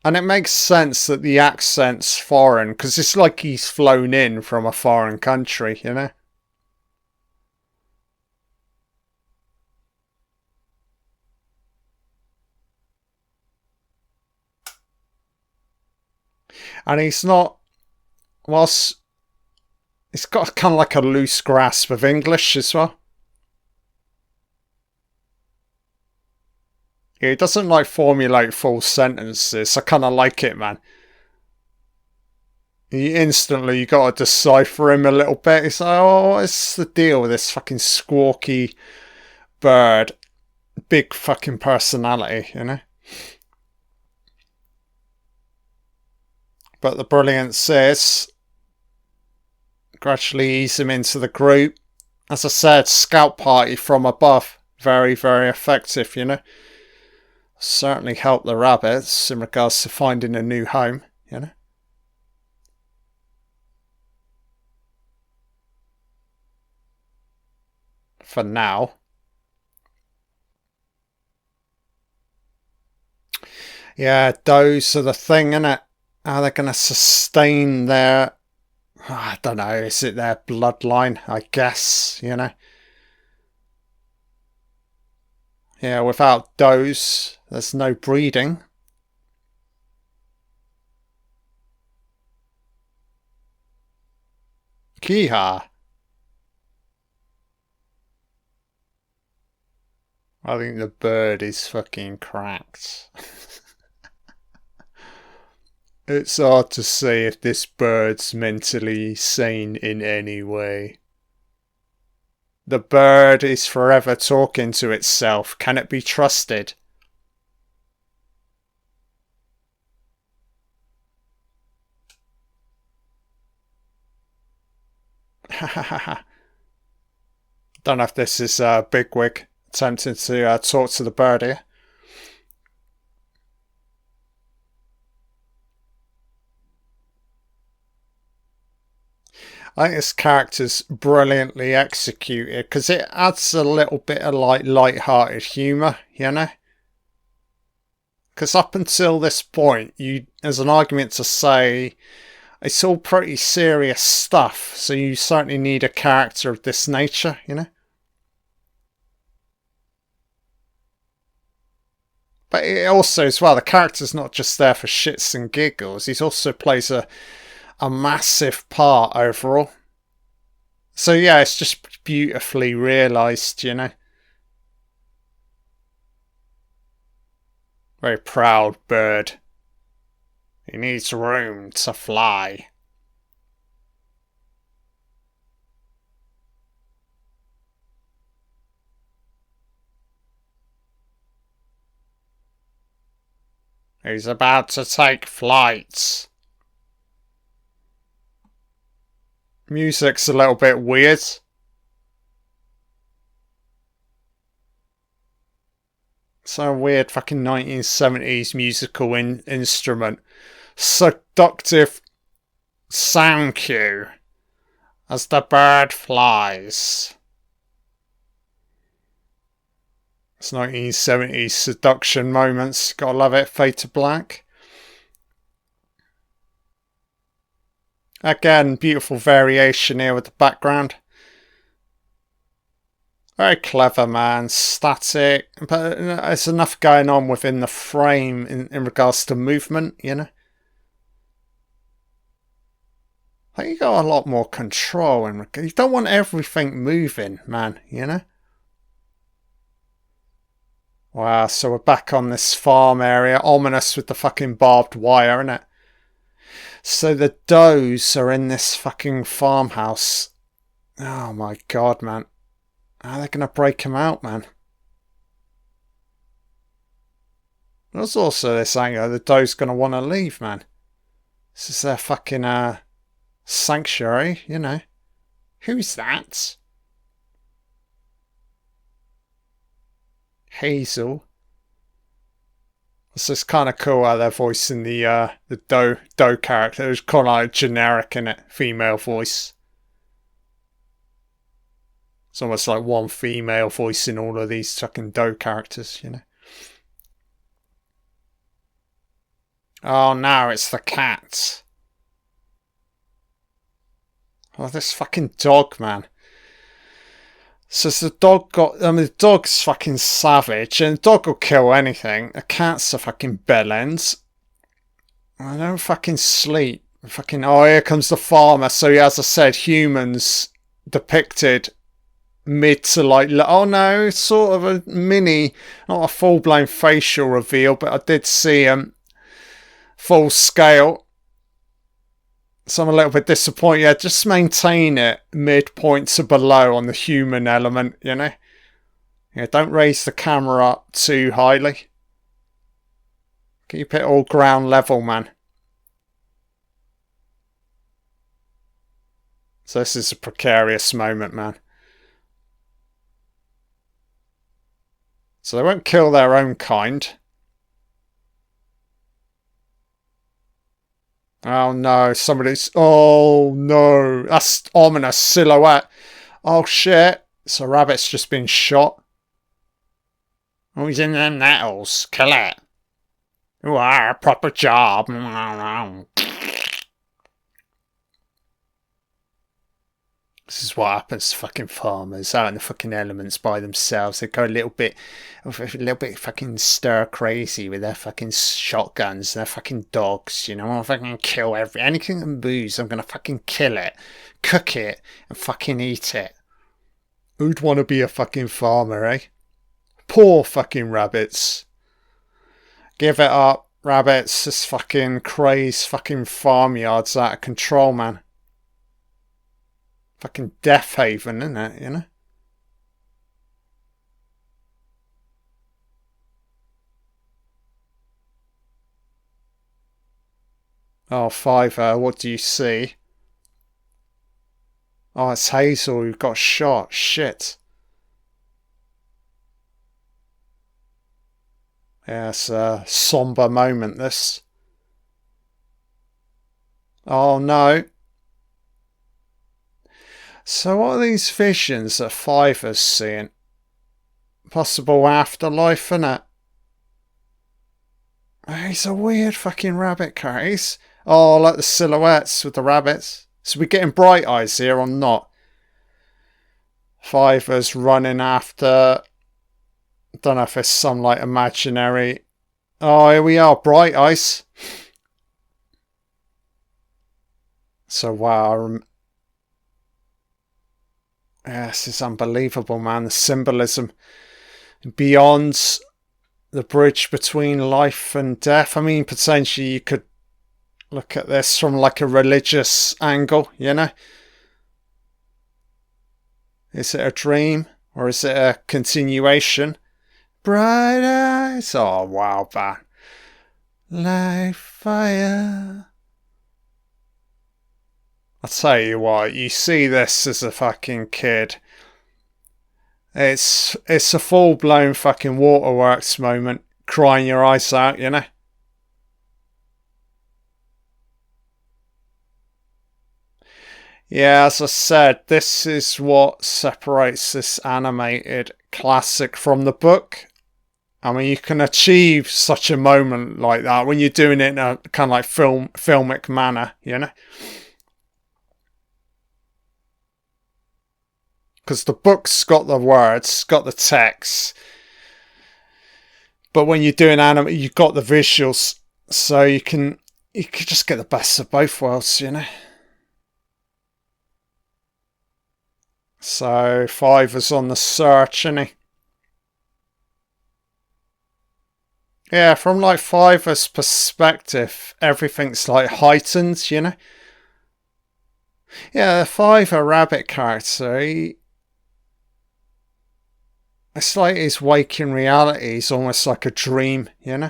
A: And it makes sense that the accent's foreign, because it's like he's flown in from a foreign country, you know. And he's not, whilst he's got kind of like a loose grasp of English as well. Yeah, he doesn't like formulate full sentences. I kind of like it, man. You got to decipher him a little bit. It's like, oh, what's the deal with this fucking squawky bird? Big fucking personality, you know? But the brilliance is gradually ease him into the group. As I said, scout party from above. Very, very effective, you know. Certainly help the rabbits in regards to finding a new home, you know. For now. Yeah, those are the thing, innit? How they're going to sustain their... I don't know, is it their bloodline? I guess, you know. Yeah, without those, there's no breeding. Kiha. I think the bird is fucking cracked. It's hard to say if this bird's mentally sane in any way. The bird is forever talking to itself. Can it be trusted? Don't know if this is Bigwig attempting to talk to the bird here. I think this character's brilliantly executed because it adds a little bit of like light-hearted humour, you know? Because up until this point, there's an argument to say it's all pretty serious stuff, so you certainly need a character of this nature, you know? But it also, as well, the character's not just there for shits and giggles. He also plays a massive part overall. So yeah, it's just beautifully realised, you know. Very proud bird. He needs room to fly. He's about to take flight. Music's a little bit weird. So weird fucking 1970s musical instrument. Seductive sound cue as the bird flies. It's 1970s seduction moments. Gotta love it. Fade to black. Again, beautiful variation here with the background. Very clever, man. Static. But there's enough going on within the frame in regards to movement, you know? I think you got a lot more control. You don't want everything moving, man, you know? Wow, so we're back on this farm area. Ominous with the fucking barbed wire, innit? So the does are in this fucking farmhouse. Oh my god, man. How are they going to break him out, man? There's also this angle. The doe's going to want to leave, man. This is their fucking sanctuary, you know. Who's that? Hazel. So it's kind of cool how they're voicing the doe character. It was kind of like generic, innit? Female voice. It's almost like one female voicing all of these fucking doe characters, you know. Oh no, it's the cat. Oh, this fucking dog, man. So the dog the dog's fucking savage, and the dog will kill anything. The cat's a fucking bellends. I don't fucking sleep. Fucking, oh, here comes the farmer. So, as I said, humans depicted mid to like, oh no, sort of a mini, not a full-blown facial reveal, but I did see full scale. So I'm a little bit disappointed. Yeah, just maintain it midpoint to below on the human element, you know? Yeah, don't raise the camera up too highly. Keep it all ground level, man. So this is a precarious moment, man. So they won't kill their own kind. Oh no, somebody's... Oh no, that's ominous silhouette. Oh shit, so rabbit's just been shot. Oh, he's in them nettles. Kill it. You are a proper job. This is what happens to fucking farmers out in the fucking elements by themselves. They go a little bit fucking stir crazy with their fucking shotguns, their fucking dogs. You know, I'll fucking kill anything that moves. I'm gonna fucking kill it, cook it, and fucking eat it. Who'd want to be a fucking farmer, eh? Poor fucking rabbits. Give it up, rabbits. This fucking crazed fucking farmyard's out of control, man. Fucking Death Haven, isn't it, you know? Oh, Fiver, what do you see? Oh, it's Hazel who got shot. Shit. Yeah, it's a somber moment, this. Oh, no. So what are these visions that Fiver's seeing? Possible afterlife, innit? He's a weird fucking rabbit character. Oh, like the silhouettes with the rabbits. So we're getting bright eyes here or not? Fiver's running after... Don't know if it's some like imaginary... Oh, here we are, bright eyes. So wow. Yeah, this is unbelievable, man. The symbolism beyond the bridge between life and death. I mean, potentially you could look at this from like a religious angle, you know? Is it a dream or is it a continuation? Bright eyes. Oh, wow, man. Like fire. I'll tell you what, you see this as a fucking kid. It's a full-blown fucking waterworks moment. Crying your eyes out, you know? Yeah, as I said, this is what separates this animated classic from the book. I mean, you can achieve such a moment like that when you're doing it in a kind of like filmic manner, you know? Because the book's got the words, got the text, but when you're doing anime, you've got the visuals, so you can just get the best of both worlds, you know? So Fiver's on the search, isn't he? Yeah, from like Fiver's perspective, everything's like heightened, you know? Yeah, the Fiver rabbit character, it's like his waking reality is almost like a dream, you know?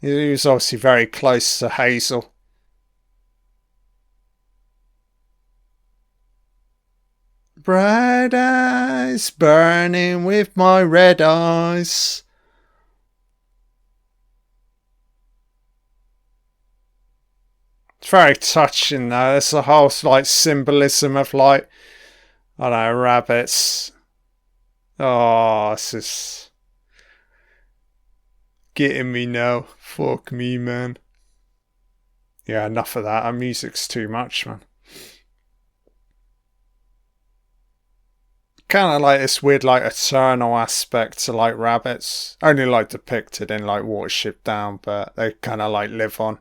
A: He was obviously very close to Hazel. Bright eyes burning with my red eyes. It's very touching though. There's a whole like symbolism of like, I don't know, rabbits. Oh, this is getting me now. Fuck me, man. Yeah, enough of that. Our music's too much, man. Kind of like this weird, like, eternal aspect to, like, rabbits. Only, like, depicted in, like, Watership Down, but they kind of, like, live on.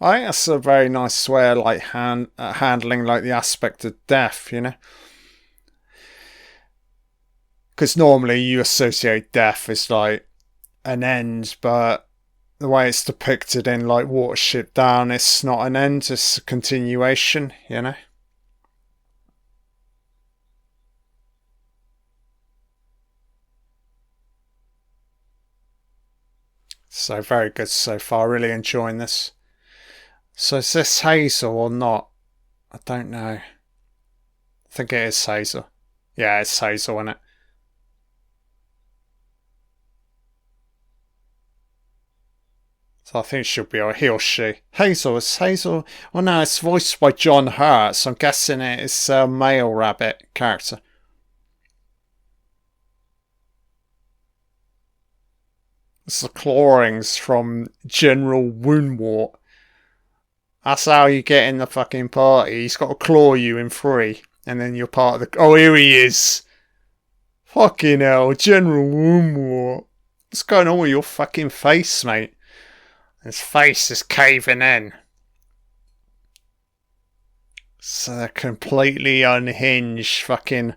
A: I think that's a very nice way of, like, handling, like, the aspect of death, you know? Because normally you associate death as, like, an end, but the way it's depicted in like Watership Down, it's not an end, it's a continuation, you know? So very good so far, really enjoying this. So is this Hazel or not? I don't know. think it is Hazel. Yeah, it's Hazel, isn't it? So I think she'll be he or she. Hazel, is Hazel? Well, no, it's voiced by John Hurt, so I'm guessing it's a male rabbit character. It's the clawings from General Woundwort. That's how you get in the fucking party. He's got to claw you in three, and then you're part of the. Oh, here he is! Fucking hell, General Woundwort. What's going on with your fucking face, mate? His face is caving in. It's a completely unhinged fucking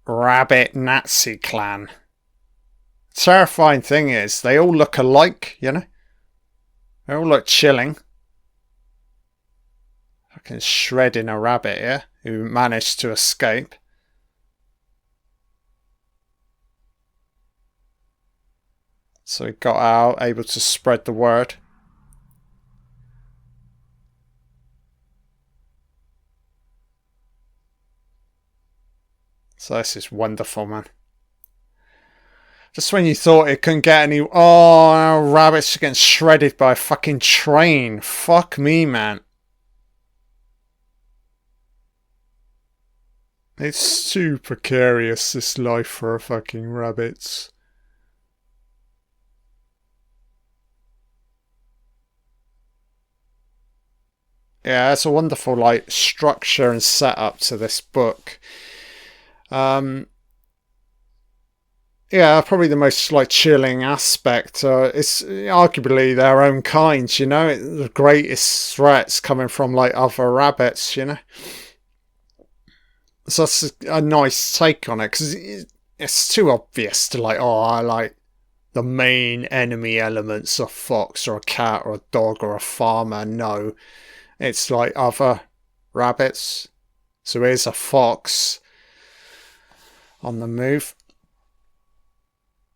A: rabbit Nazi clan. Terrifying thing is, they all look alike, you know? They all look chilling. Fucking shredding a rabbit here, who managed to escape. So he got out, able to spread the word. So this is wonderful, man. Just when you thought it couldn't get any... Oh, rabbits are getting shredded by a fucking train. Fuck me, man. It's too precarious, this life for fucking rabbits. Yeah, it's a wonderful like structure and setup to this book. Yeah, probably the most like chilling aspect. It's arguably their own kind, you know. The greatest threats coming from like other rabbits, you know. So that's a nice take on it because it's too obvious to like, oh, I like the main enemy elements of fox or a cat or a dog or a farmer. No, it's like other rabbits. So here's a fox on the move.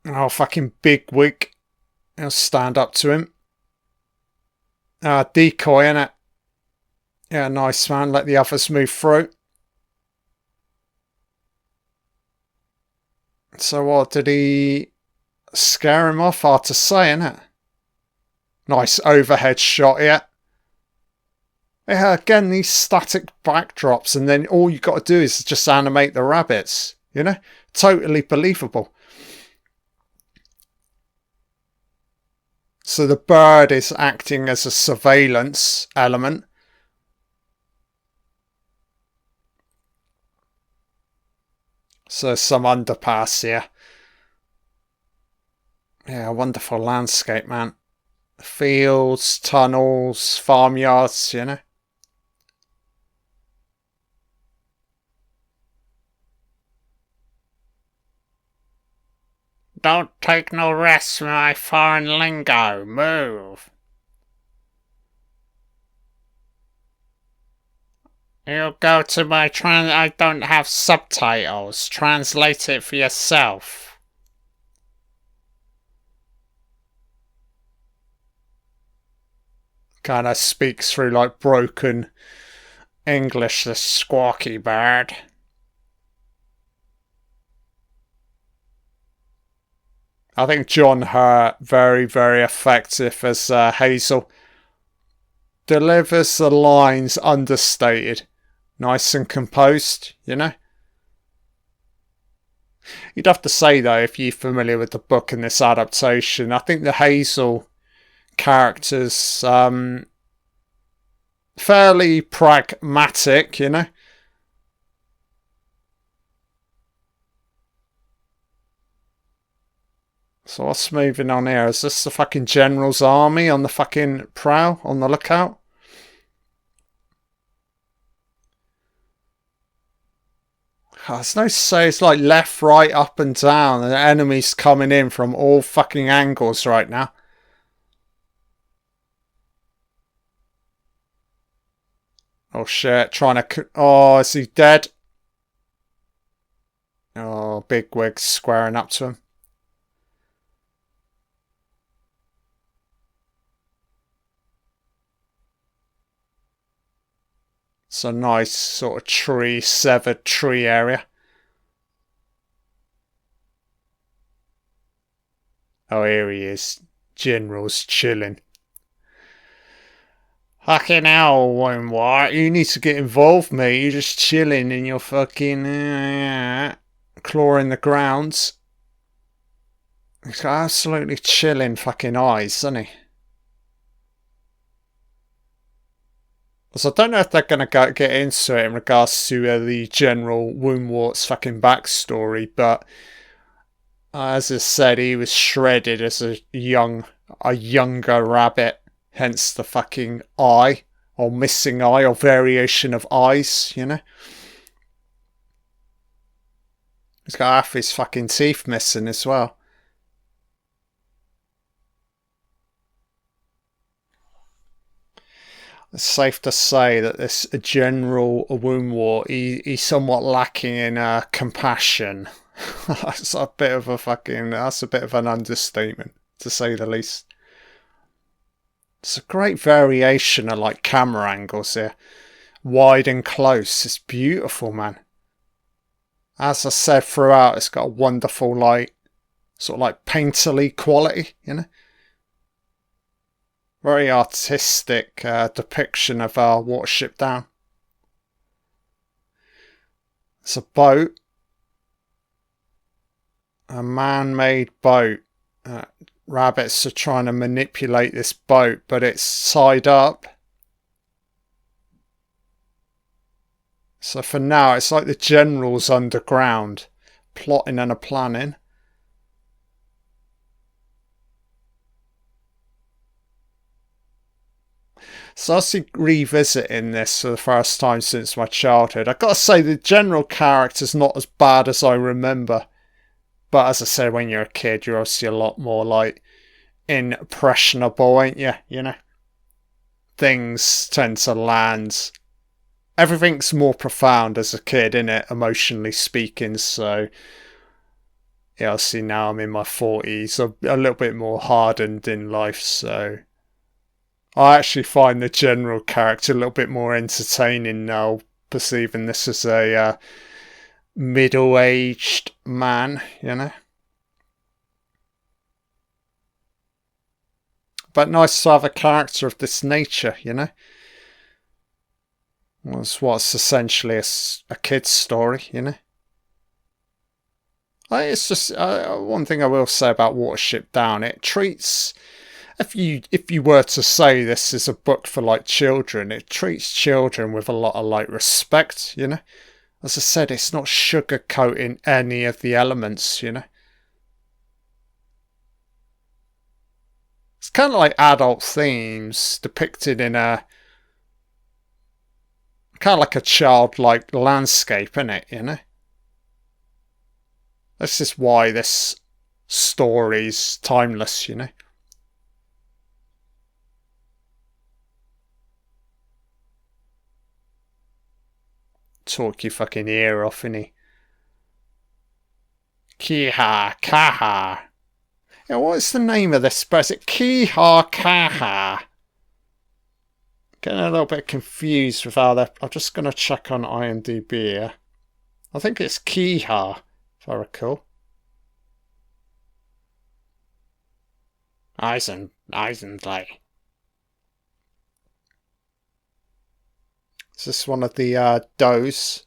A: Oh, fucking bigwig. I'll stand up to him. Decoy, innit? Yeah, nice, man. Let the others move through. So what, did he scare him off? Hard to say, innit? Nice overhead shot here. Yeah, again, these static backdrops, and then all you got to do is just animate the rabbits, you know? Totally believable. So the bird is acting as a surveillance element. So some underpass here. Yeah, wonderful landscape, man. Fields, tunnels, farmyards, you know. Don't take no rest from my foreign lingo. Move. You go to my I don't have subtitles. Translate it for yourself. Kind of speaks through like broken English, this squawky bird. I think John Hurt, very, very effective as Hazel. Delivers the lines understated. Nice and composed, you know? You'd have to say, though, if you're familiar with the book and this adaptation, I think the Hazel character's fairly pragmatic, you know? So what's moving on here? Is this the fucking General's army on the fucking prow, on the lookout? There's no say, it's like left, right, up and down. The enemies coming in from all fucking angles right now. Oh shit, trying to... Oh, is he dead? Oh, bigwig squaring up to him. It's a nice sort of tree, severed tree area. Oh, here he is. General's chilling. Fucking hell, what? You need to get involved, mate. You're just chilling in your fucking clawing the grounds. He's got absolutely chilling fucking eyes, doesn't he? So I don't know if they're going to get into it in regards to the General Woundwart's fucking backstory, but as I said, he was shredded as a younger rabbit, hence the fucking eye, or missing eye, or variation of eyes, you know? He's got half his fucking teeth missing as well. It's safe to say that this General Woundwart, he's somewhat lacking in compassion. That's a bit of an understatement, to say the least. It's a great variation of like camera angles here. Wide and close. It's beautiful, man. As I said throughout, it's got a wonderful like sort of like painterly quality, you know? Very artistic depiction of our Watership Down. It's a boat. A man-made boat. Rabbits are trying to manipulate this boat, but it's tied up. So for now, it's like the General's underground, plotting and planning. So I was revisiting this for the first time since my childhood. I've got to say the general character's not as bad as I remember. But as I said, when you're a kid, you're obviously a lot more like impressionable, ain't you? You know? Things tend to land. Everything's more profound as a kid, innit? Emotionally speaking, so... Yeah, obviously now I'm in my 40s. I'm a little bit more hardened in life, so... I actually find the general character a little bit more entertaining now, perceiving this as a middle-aged man, you know. But nice to have a character of this nature, you know. It's what's essentially a kid's story, you know. It's just one thing I will say about Watership Down. It treats... If you were to say this is a book for like children, it treats children with a lot of like respect, you know. As I said, it's not sugarcoating any of the elements, you know. It's kind of like adult themes depicted in a kind of like a childlike landscape, isn't it, you know. This is why this story's timeless, you know. Talk your fucking ear off, innit? Kiha Kaha. Yeah, what's the name of this? Is it Kiha Kaha? Getting a little bit confused with how they're... I'm just going to check on IMDb here. I think it's Kiha, if I recall. Eisenblay. Is this one of the does?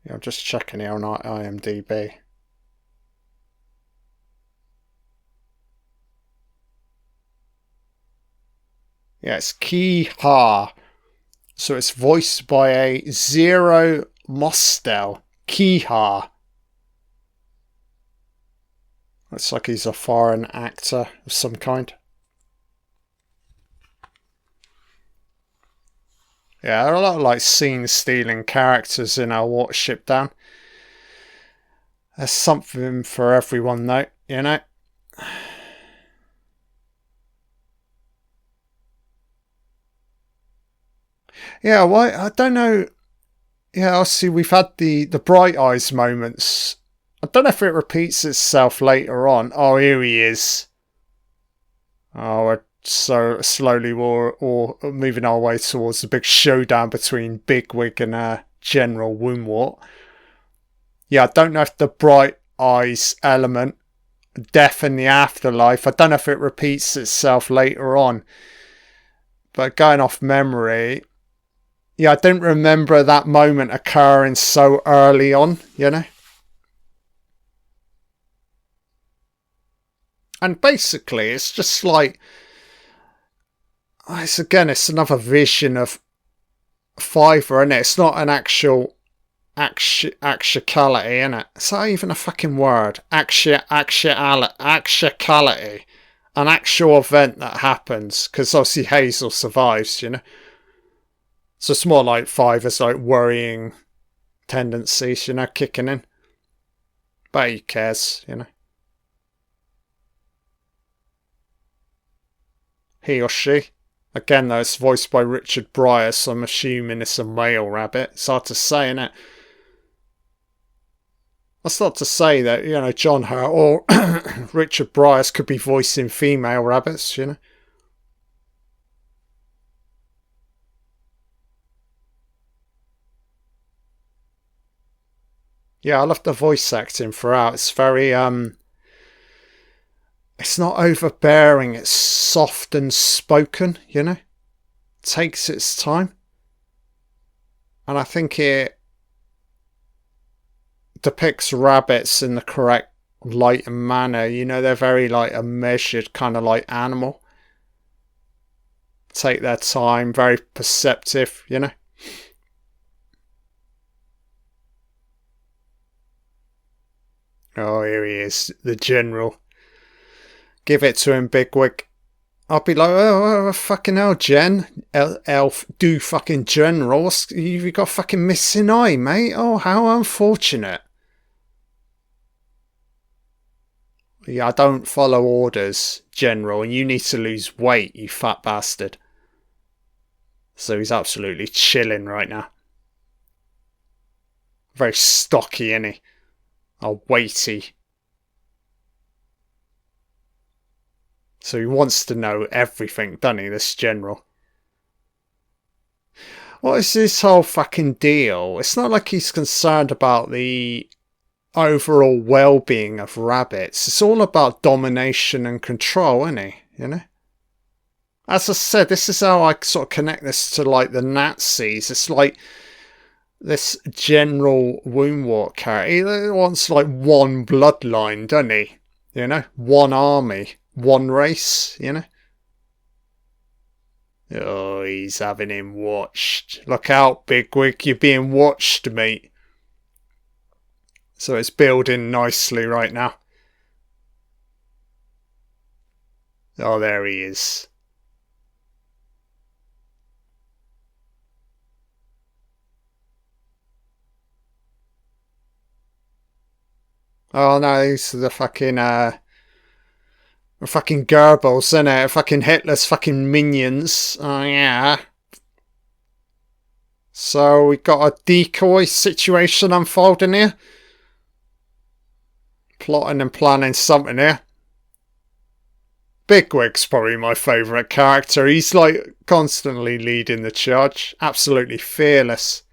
A: Yeah, I'm just checking here on IMDb. Yeah, it's Ki Ha. So it's voiced by a Zero Mostel. Ki Ha. Looks like he's a foreign actor of some kind. Yeah, there are a lot of like scene-stealing characters in our Watership Down. There's something for everyone though, you know. Yeah, well, I don't know. Yeah, obviously we've had the bright eyes moments. I don't know if it repeats itself later on. Oh, here he is. Oh, we're So slowly we're moving our way towards the big showdown between Bigwig and General Woundwort. Yeah, I don't know if the bright eyes element, death in the afterlife, I don't know if it repeats itself later on. But going off memory, yeah, I don't remember that moment occurring so early on, you know? And basically, it's just like, it's another vision of Fiverr, isn't it? It's not an actual actuality, isn't it? Is that even a fucking word? Actuality. An actual event that happens, because obviously Hazel survives, you know? So it's more like Fiverr's like worrying tendencies, you know, kicking in. But who cares, you know? He or she. Again, though, it's voiced by Richard Briers, so I'm assuming it's a male rabbit. It's hard to say, innit? That's not to say that, you know, John Hurt or Richard Briers could be voicing female rabbits, you know? Yeah, I love the voice acting throughout. It's very, it's not overbearing, it's soft and spoken, you know? It takes its time. And I think it depicts rabbits in the correct light and manner. You know, they're very like a measured kind of like animal. Take their time, very perceptive, you know? Oh, here he is, the general. Give it to him, Bigwig. I'll be like, oh fucking hell, Elf, do fucking general. You've got fucking missing eye, mate. Oh, how unfortunate. Yeah, I don't follow orders, General, and you need to lose weight, you fat bastard. So he's absolutely chilling right now. Very stocky, isn't he? Oh, weighty. So he wants to know everything, doesn't he, this General? What is this whole fucking deal? It's not like he's concerned about the overall well-being of rabbits. It's all about domination and control, isn't he? You know? As I said, this is how I sort of connect this to like the Nazis. It's like this General Woundwort character. He wants like one bloodline, doesn't he? You know? One army. One race, you know? Oh, he's having him watched. Look out, Bigwig, you're being watched, mate. So it's building nicely right now. Oh, there he is. Oh no, these are the fucking Goebbels, innit? Fucking Hitler's fucking minions. Oh yeah. So we got a decoy situation unfolding here. Plotting and planning something here. Bigwig's probably my favourite character. He's like constantly leading the charge. Absolutely fearless.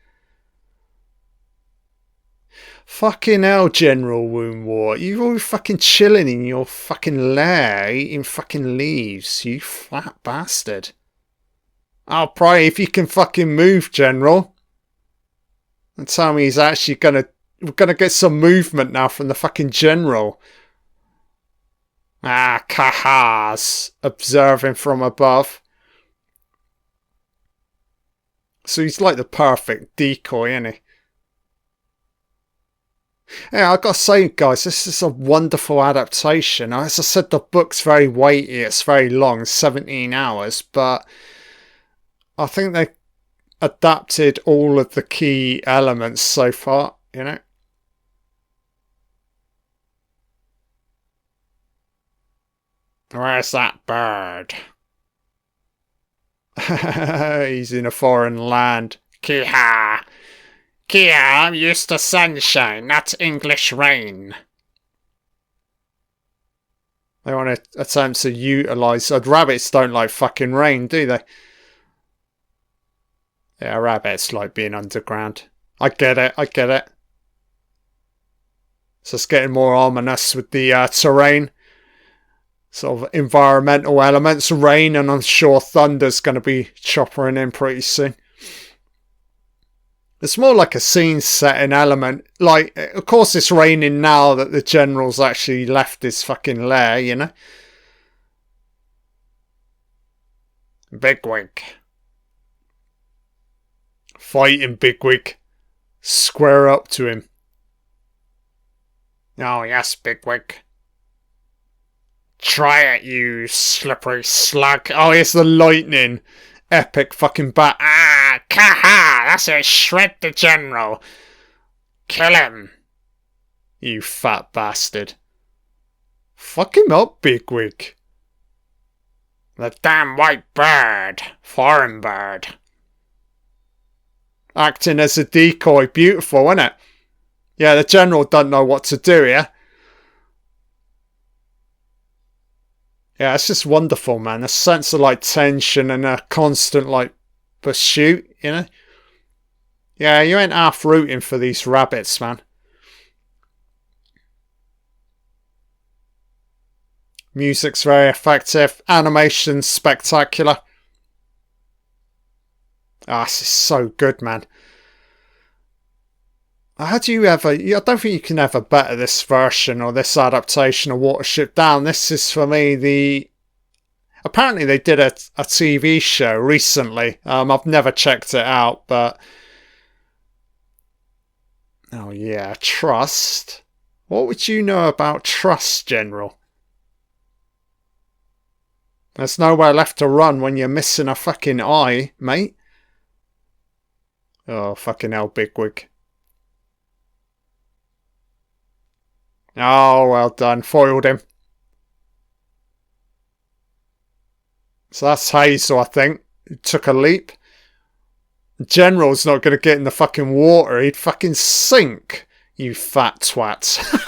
A: Fucking hell, General Woundwort. You're all fucking chilling in your fucking lair, eating fucking leaves, you fat bastard. I'll pray if you can fucking move, General. And tell me he's actually we're gonna get some movement now from the fucking General. Ah, Kahas, observing from above. So he's like the perfect decoy, isn't he? Yeah, I've got to say, guys, this is a wonderful adaptation. As I said, the book's very weighty. It's very long, 17 hours. But I think they adapted all of the key elements so far, you know? Where's that bird? He's in a foreign land. Kiha! Kia, I'm used to sunshine, not English rain. They want to attempt to utilise... rabbits don't like fucking rain, do they? Yeah, rabbits like being underground. I get it, I get it. So it's getting more ominous with the terrain. Sort of environmental elements. Rain, and I'm sure thunder's going to be choppering in pretty soon. It's more like a scene setting element. Like, of course it's raining now that the general's actually left his fucking lair, you know? Bigwig. Fighting Bigwig. Square up to him. Oh yes, Bigwig. Try it, you slippery slug. Oh, it's the lightning. Epic fucking bat. Ah, kaha! That's it. Shred the general. Kill him. You fat bastard. Fuck him up, Bigwig. The damn white bird. Foreign bird. Acting as a decoy. Beautiful, isn't it? Yeah, the general doesn't know what to do here. Yeah, it's just wonderful, man. A sense of, like, tension and a constant, like, pursuit, you know? Yeah, you ain't half rooting for these rabbits, man. Music's very effective. Animation's spectacular. Ah, this is so good, man. How do you ever... I don't think you can ever better this version or this adaptation of Watership Down. This is, for me, the... Apparently they did a TV show recently. I've never checked it out, but... Oh, yeah. Trust. What would you know about Trust, General? There's nowhere left to run when you're missing a fucking eye, mate. Oh, fucking hell, Bigwig. Oh, well done. Foiled him. So that's Hazel, I think. He took a leap. The General's not going to get in the fucking water. He'd fucking sink, you fat twat.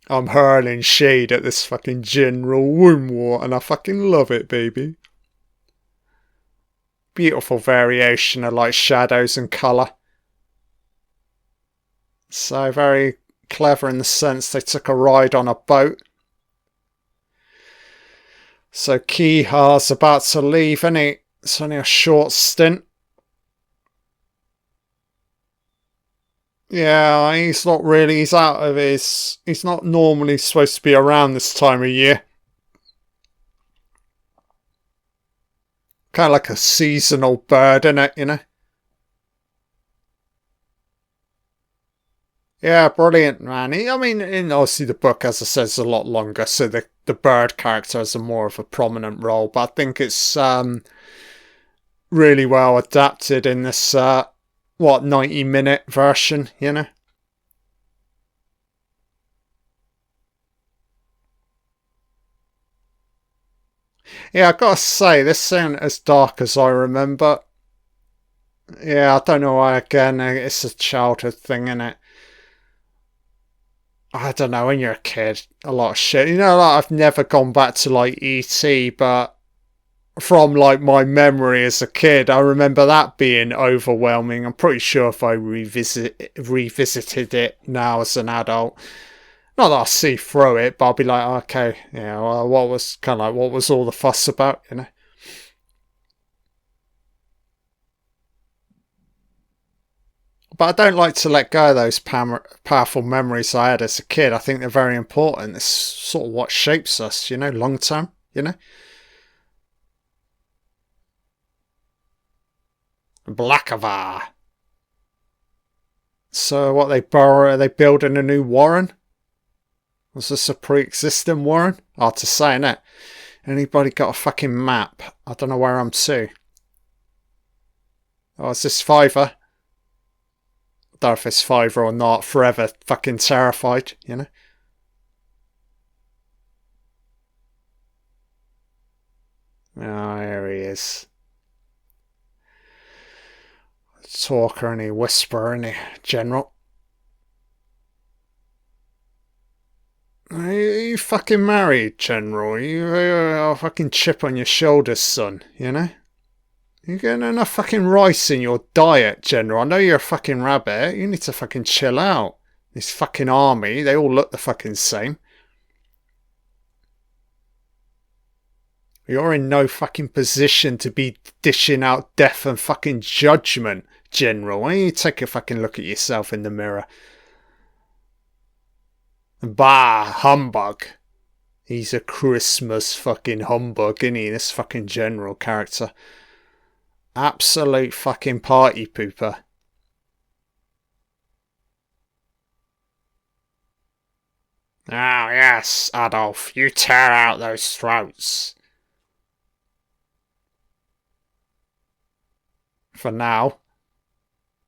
A: I'm hurling shade at this fucking General Wombwart, and I fucking love it, baby. Beautiful variation of, like, shadows and colour. So very clever in the sense they took a ride on a boat. So Kihar's about to leave, isn't he? It's only a short stint. Yeah, he's not really, he's out of his... He's not normally supposed to be around this time of year. Kind of like a seasonal bird, innit, you know? Yeah, brilliant, man. I mean, in obviously the book, as I said, is a lot longer, so the bird character has a more of a prominent role, but I think it's really well adapted in this, 90-minute version, you know? Yeah, I gotta say, this isn't as dark as I remember. Yeah, I don't know why, again, it's a childhood thing, innit? I don't know, when you're a kid, a lot of shit. You know, like, I've never gone back to, like, E.T., but from, like, my memory as a kid, I remember that being overwhelming. I'm pretty sure if I revisited it now as an adult, not that I'll see through it, but I'll be like, okay, yeah, well, what was all the fuss about, you know? But I don't like to let go of those powerful memories I had as a kid. I think they're very important. It's sort of what shapes us, you know, long term, you know? Blackavar. So what, are they building a new warren? Was this a pre-existing warren? Hard to say, innit? Anybody got a fucking map? I don't know where I'm to. Oh, is this Fiverr? I don't know if it's Fiverr or not. Forever fucking terrified, you know? Oh, here he is. Talker and he whisper and he general. You fucking married, General. You a fucking chip on your shoulders, son, you know? You're getting enough fucking rice in your diet, General. I know you're a fucking rabbit. You need to fucking chill out. This fucking army, they all look the fucking same. You're in no fucking position to be dishing out death and fucking judgment, General. Why don't you take a fucking look at yourself in the mirror? Bah, humbug. He's a Christmas fucking humbug, isn't he? This fucking General character. Absolute fucking party pooper. Oh, yes, Adolf, you tear out those throats. For now.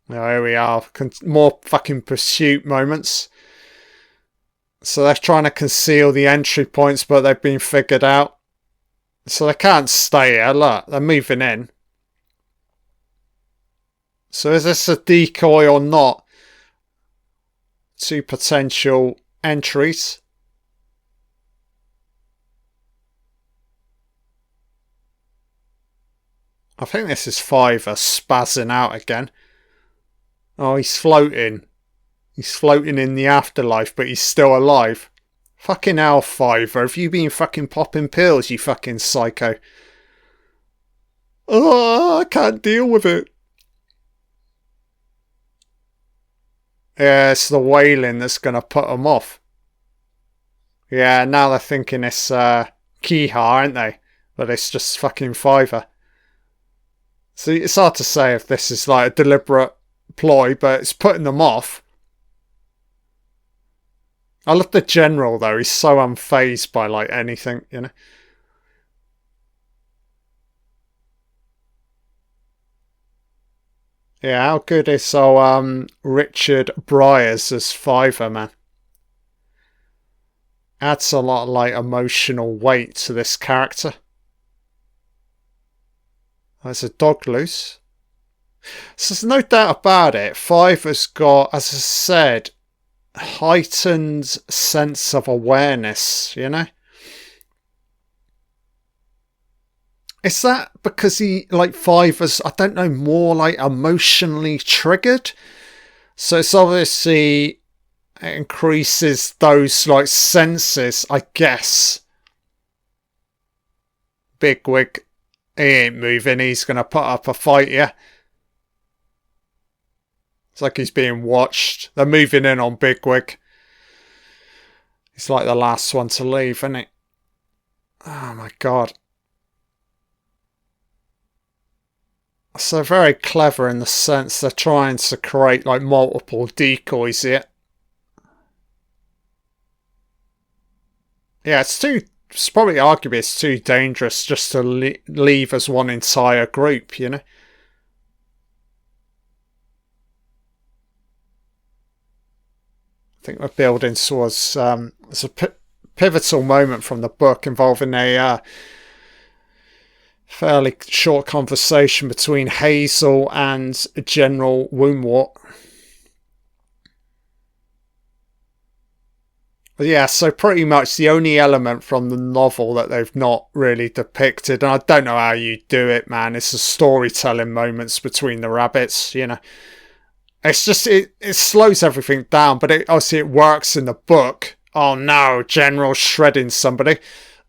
A: There we are. More fucking pursuit moments. So they're trying to conceal the entry points, but they've been figured out. So they can't stay here. Look, they're moving in. So is this a decoy or not? Two potential entries. I think this is Fiver spazzing out again. Oh, he's floating. He's floating in the afterlife, but he's still alive. Fucking hell, Fiver. Have you been fucking popping pills, you fucking psycho? Oh, I can't deal with it. Yeah, it's the wailing that's going to put them off. Yeah, now they're thinking it's Kiha, aren't they? But it's just fucking Fiver. So it's hard to say if this is like a deliberate ploy, but it's putting them off. I love the General though, he's so unfazed by like anything, you know. Yeah, how good is Richard Briers as Fiver, man? Adds a lot of like emotional weight to this character. There's a dog loose. So there's no doubt about it. Fiver's got, as I said, heightened sense of awareness, you know? Is that because he, like, Fiver's, I don't know, more like emotionally triggered? So it's obviously, it increases those, like, senses, I guess. Bigwig, he ain't moving, he's going to put up a fight here. It's like he's being watched. They're moving in on Bigwig. He's like the last one to leave, isn't it? Oh my god. So very clever in the sense they're trying to create like multiple decoys here. Yeah, it's probably arguably it's too dangerous just to leave as one entire group, you know? I think we're building towards it's a pivotal moment from the book involving a fairly short conversation between Hazel and General Woundwort. Yeah, so pretty much the only element from the novel that they've not really depicted, and I don't know how you do it, man, it's the storytelling moments between the rabbits, you know. It's just, it slows everything down, but obviously it works in the book. Oh no, General shredding somebody.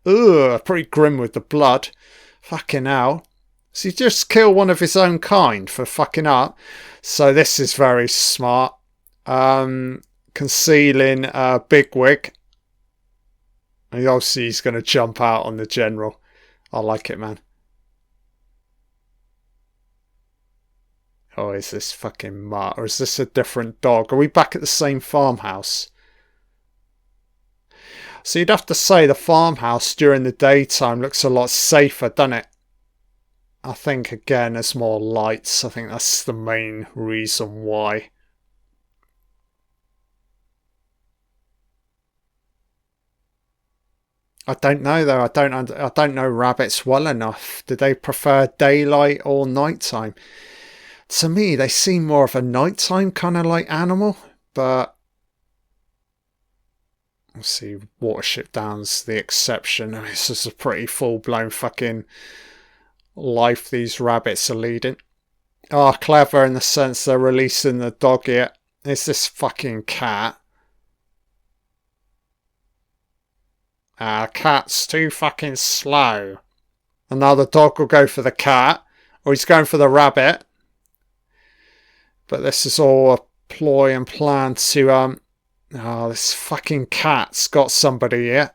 A: Ugh, pretty grim with the blood. Fucking hell. So he just killed one of his own kind for fucking up. So this is very smart. Concealing Bigwig. And obviously he's going to jump out on the General. I like it, man. Oh, is this fucking mutt? Or is this a different dog? Are we back at the same farmhouse? So you'd have to say the farmhouse during the daytime looks a lot safer, doesn't it? I think, again, there's more lights. I think that's the main reason why. I don't know, though. I don't know rabbits well enough. Do they prefer daylight or nighttime? To me, they seem more of a nighttime kind of like animal, but See, Watership Down's the exception. I mean, this is a pretty full-blown fucking life these rabbits are leading. Oh, clever in the sense they're releasing the dog here. It's this fucking cat. Cat's too fucking slow. And now the dog will go for the cat. Or he's going for the rabbit. But this is all a ploy and plan to, oh, this fucking cat's got somebody here.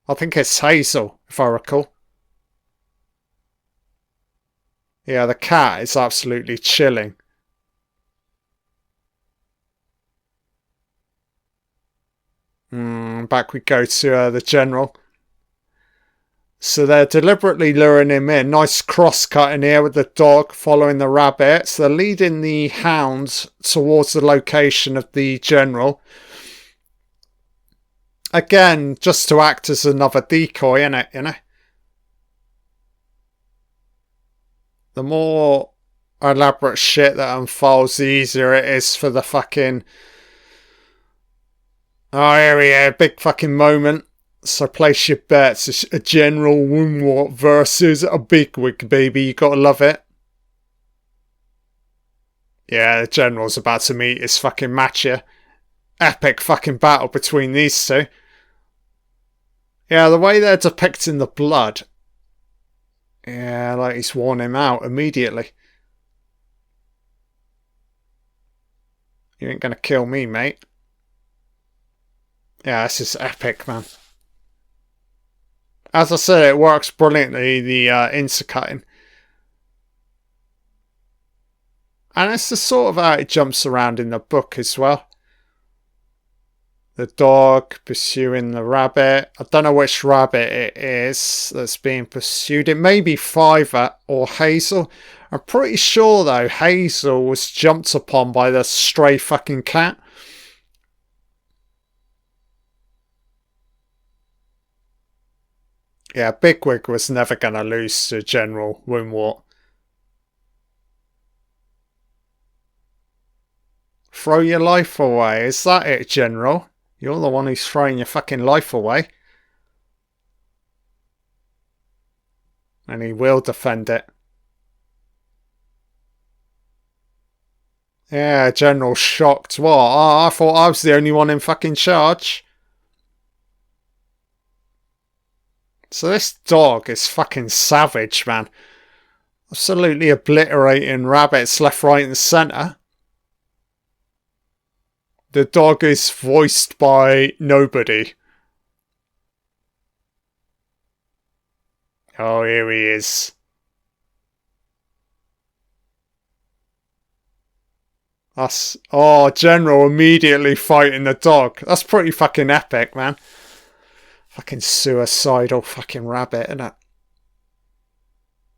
A: I think it's Hazel, if I recall. Yeah, the cat is absolutely chilling. Back we go to the general. So they're deliberately luring him in. Nice cross-cut in here with the dog following the rabbit. So they're leading the hounds towards the location of the general. Again, just to act as another decoy, innit? You know? The more elaborate shit that unfolds, the easier it is for the fucking... Oh, here we are. Big fucking moment. So place your bets. It's a general Woundwort versus a bigwig, baby. You gotta love it. Yeah, the general's about to meet his fucking match here. Epic fucking battle between these two. Yeah, the way they're depicting the blood. Yeah, like he's worn him out immediately. You ain't gonna kill me, mate. Yeah, this is epic, man. As I said, it works brilliantly, the intercutting. And it's the sort of how it jumps around in the book as well. The dog pursuing the rabbit. I don't know which rabbit it is that's being pursued. It may be Fiver or Hazel. I'm pretty sure, though, Hazel was jumped upon by the stray fucking cat. Yeah, Bigwig was never going to lose to General Woundwort. Throw your life away. Is that it, General? You're the one who's throwing your fucking life away. And he will defend it. Yeah, General shocked. What? Oh, I thought I was the only one in fucking charge. So this dog is fucking savage, man. Absolutely obliterating rabbits left, right and centre. The dog is voiced by nobody. Oh, here he is. That's... Oh, General immediately fighting the dog. That's pretty fucking epic, man. Fucking suicidal fucking rabbit, innit?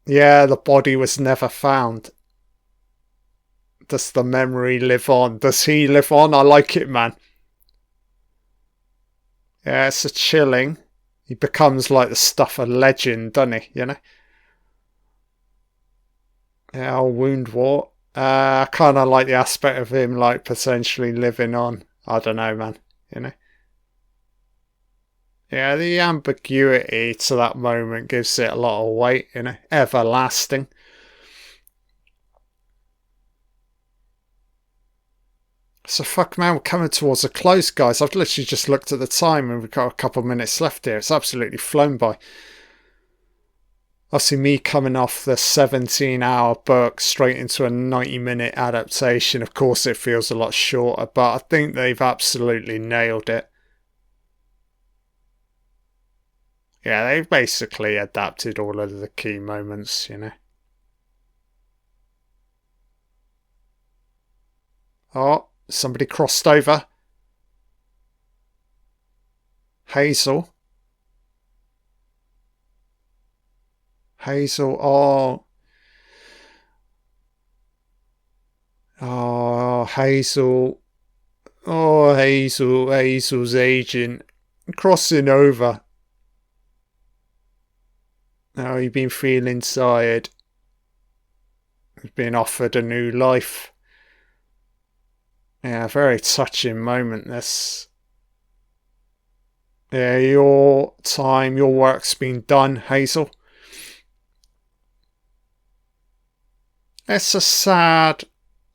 A: Yeah, the body was never found. Does the memory live on? Does he live on? I like it, man. Yeah, it's a chilling. He becomes like the stuff of legend, doesn't he? You know? Yeah, Woundwort. I kind of like the aspect of him like potentially living on. I don't know, man. You know? Yeah, the ambiguity to that moment gives it a lot of weight, you know? Everlasting. So fuck man, we're coming towards a close, guys. I've literally just looked at the time and we've got a couple of minutes left here. It's absolutely flown by. Obviously me coming off the 17-hour book straight into a 90-minute adaptation. Of course it feels a lot shorter, but I think they've absolutely nailed it. Yeah, they've basically adapted all of the key moments, you know. Oh, somebody crossed over. Hazel. Hazel, oh. Oh, Hazel. Oh, Hazel, Hazel's agent. Crossing over. Oh, you've been feeling tired. He's been offered a new life. Yeah, very touching moment, this. Yeah, your time, your work's been done, Hazel. It's a sad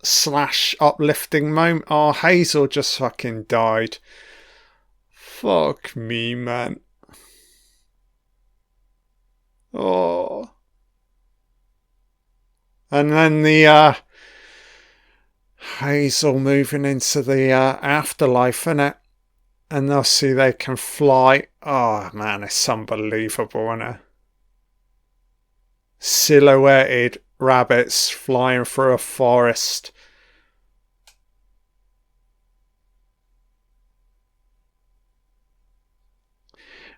A: / uplifting moment. Oh, Hazel just fucking died. Fuck me, man. Oh. And then the Hazel moving into the afterlife, innit? And they'll see they can fly. Oh man, it's unbelievable, isn't it? Silhouetted rabbits flying through a forest.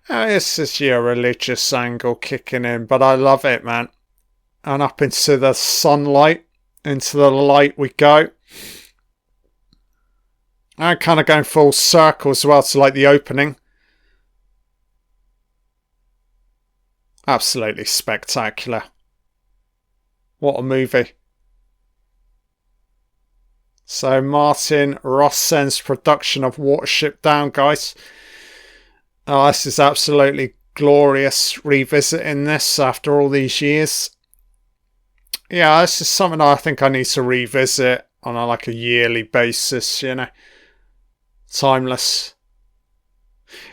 A: This is your religious angle kicking in, but I love it, man. And up into the sunlight, into the light we go. And kind of going full circle as well to like the opening. Absolutely spectacular. What a movie. So Martin Rosen's production of Watership Down, guys. Oh, this is absolutely glorious revisiting this after all these years. Yeah, this is something I think I need to revisit on like a yearly basis, you know. Timeless.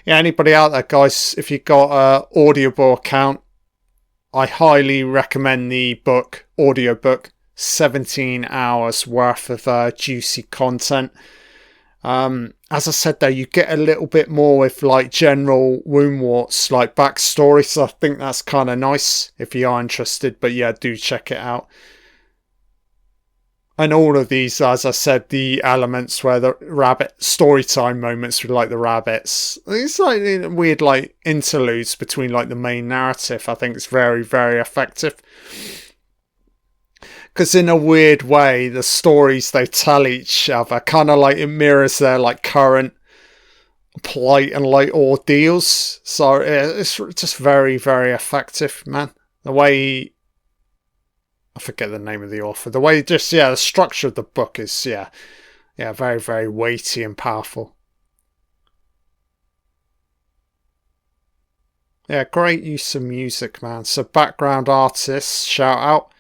A: Yeah, anybody out there, guys, if you've got an Audible account, I highly recommend the book, audiobook. 17 hours worth of juicy content. As I said though, you get a little bit more with like general Woundwart's like backstory, so I think that's kind of nice if you are interested. But yeah, do check it out. And all of these, as I said, the elements where the rabbit story time moments with like the rabbits, it's like weird like interludes between like the main narrative. I think it's very, very effective. Because in a weird way, the stories they tell each other kind of like it mirrors their like current plight and like ordeals. So it's just very, very effective, man. The way I forget the name of the author. The way just the structure of the book is very, very weighty and powerful. Yeah, great use of music, man. So background artists, shout out.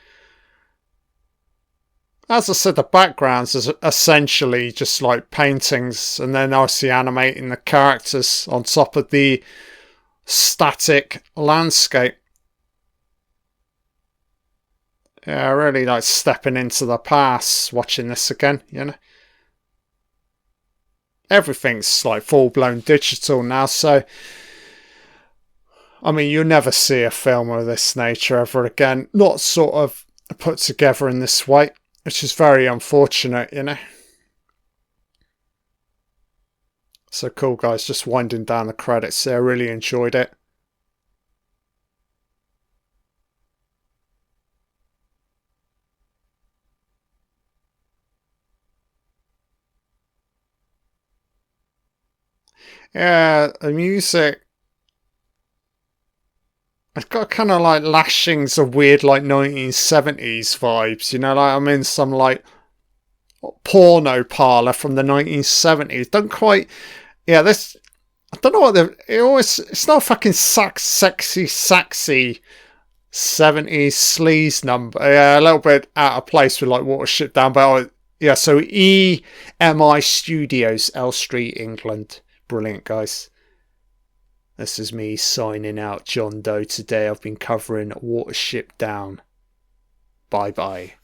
A: As I said, the backgrounds is essentially just like paintings, and then obviously animating the characters on top of the static landscape. Yeah, I really like stepping into the past watching this again, you know. Everything's like full-blown digital now, so I mean, you'll never see a film of this nature ever again. Not sort of put together in this way. Which is very unfortunate, you know. So cool, guys. Just winding down the credits there. Really enjoyed it. Yeah, the music. It's got kind of like lashings of weird like 1970s vibes, you know, like I'm in some like porno parlor from the 1970s. Don't quite, yeah, this, I don't know what it's not fucking sexy 70s sleaze number. Yeah, a little bit out of place with like Watership Down, but yeah, so EMI Studios, L Street, England. Brilliant, guys. This is me signing out, John Doe. Today I've been covering Watership Down. Bye bye.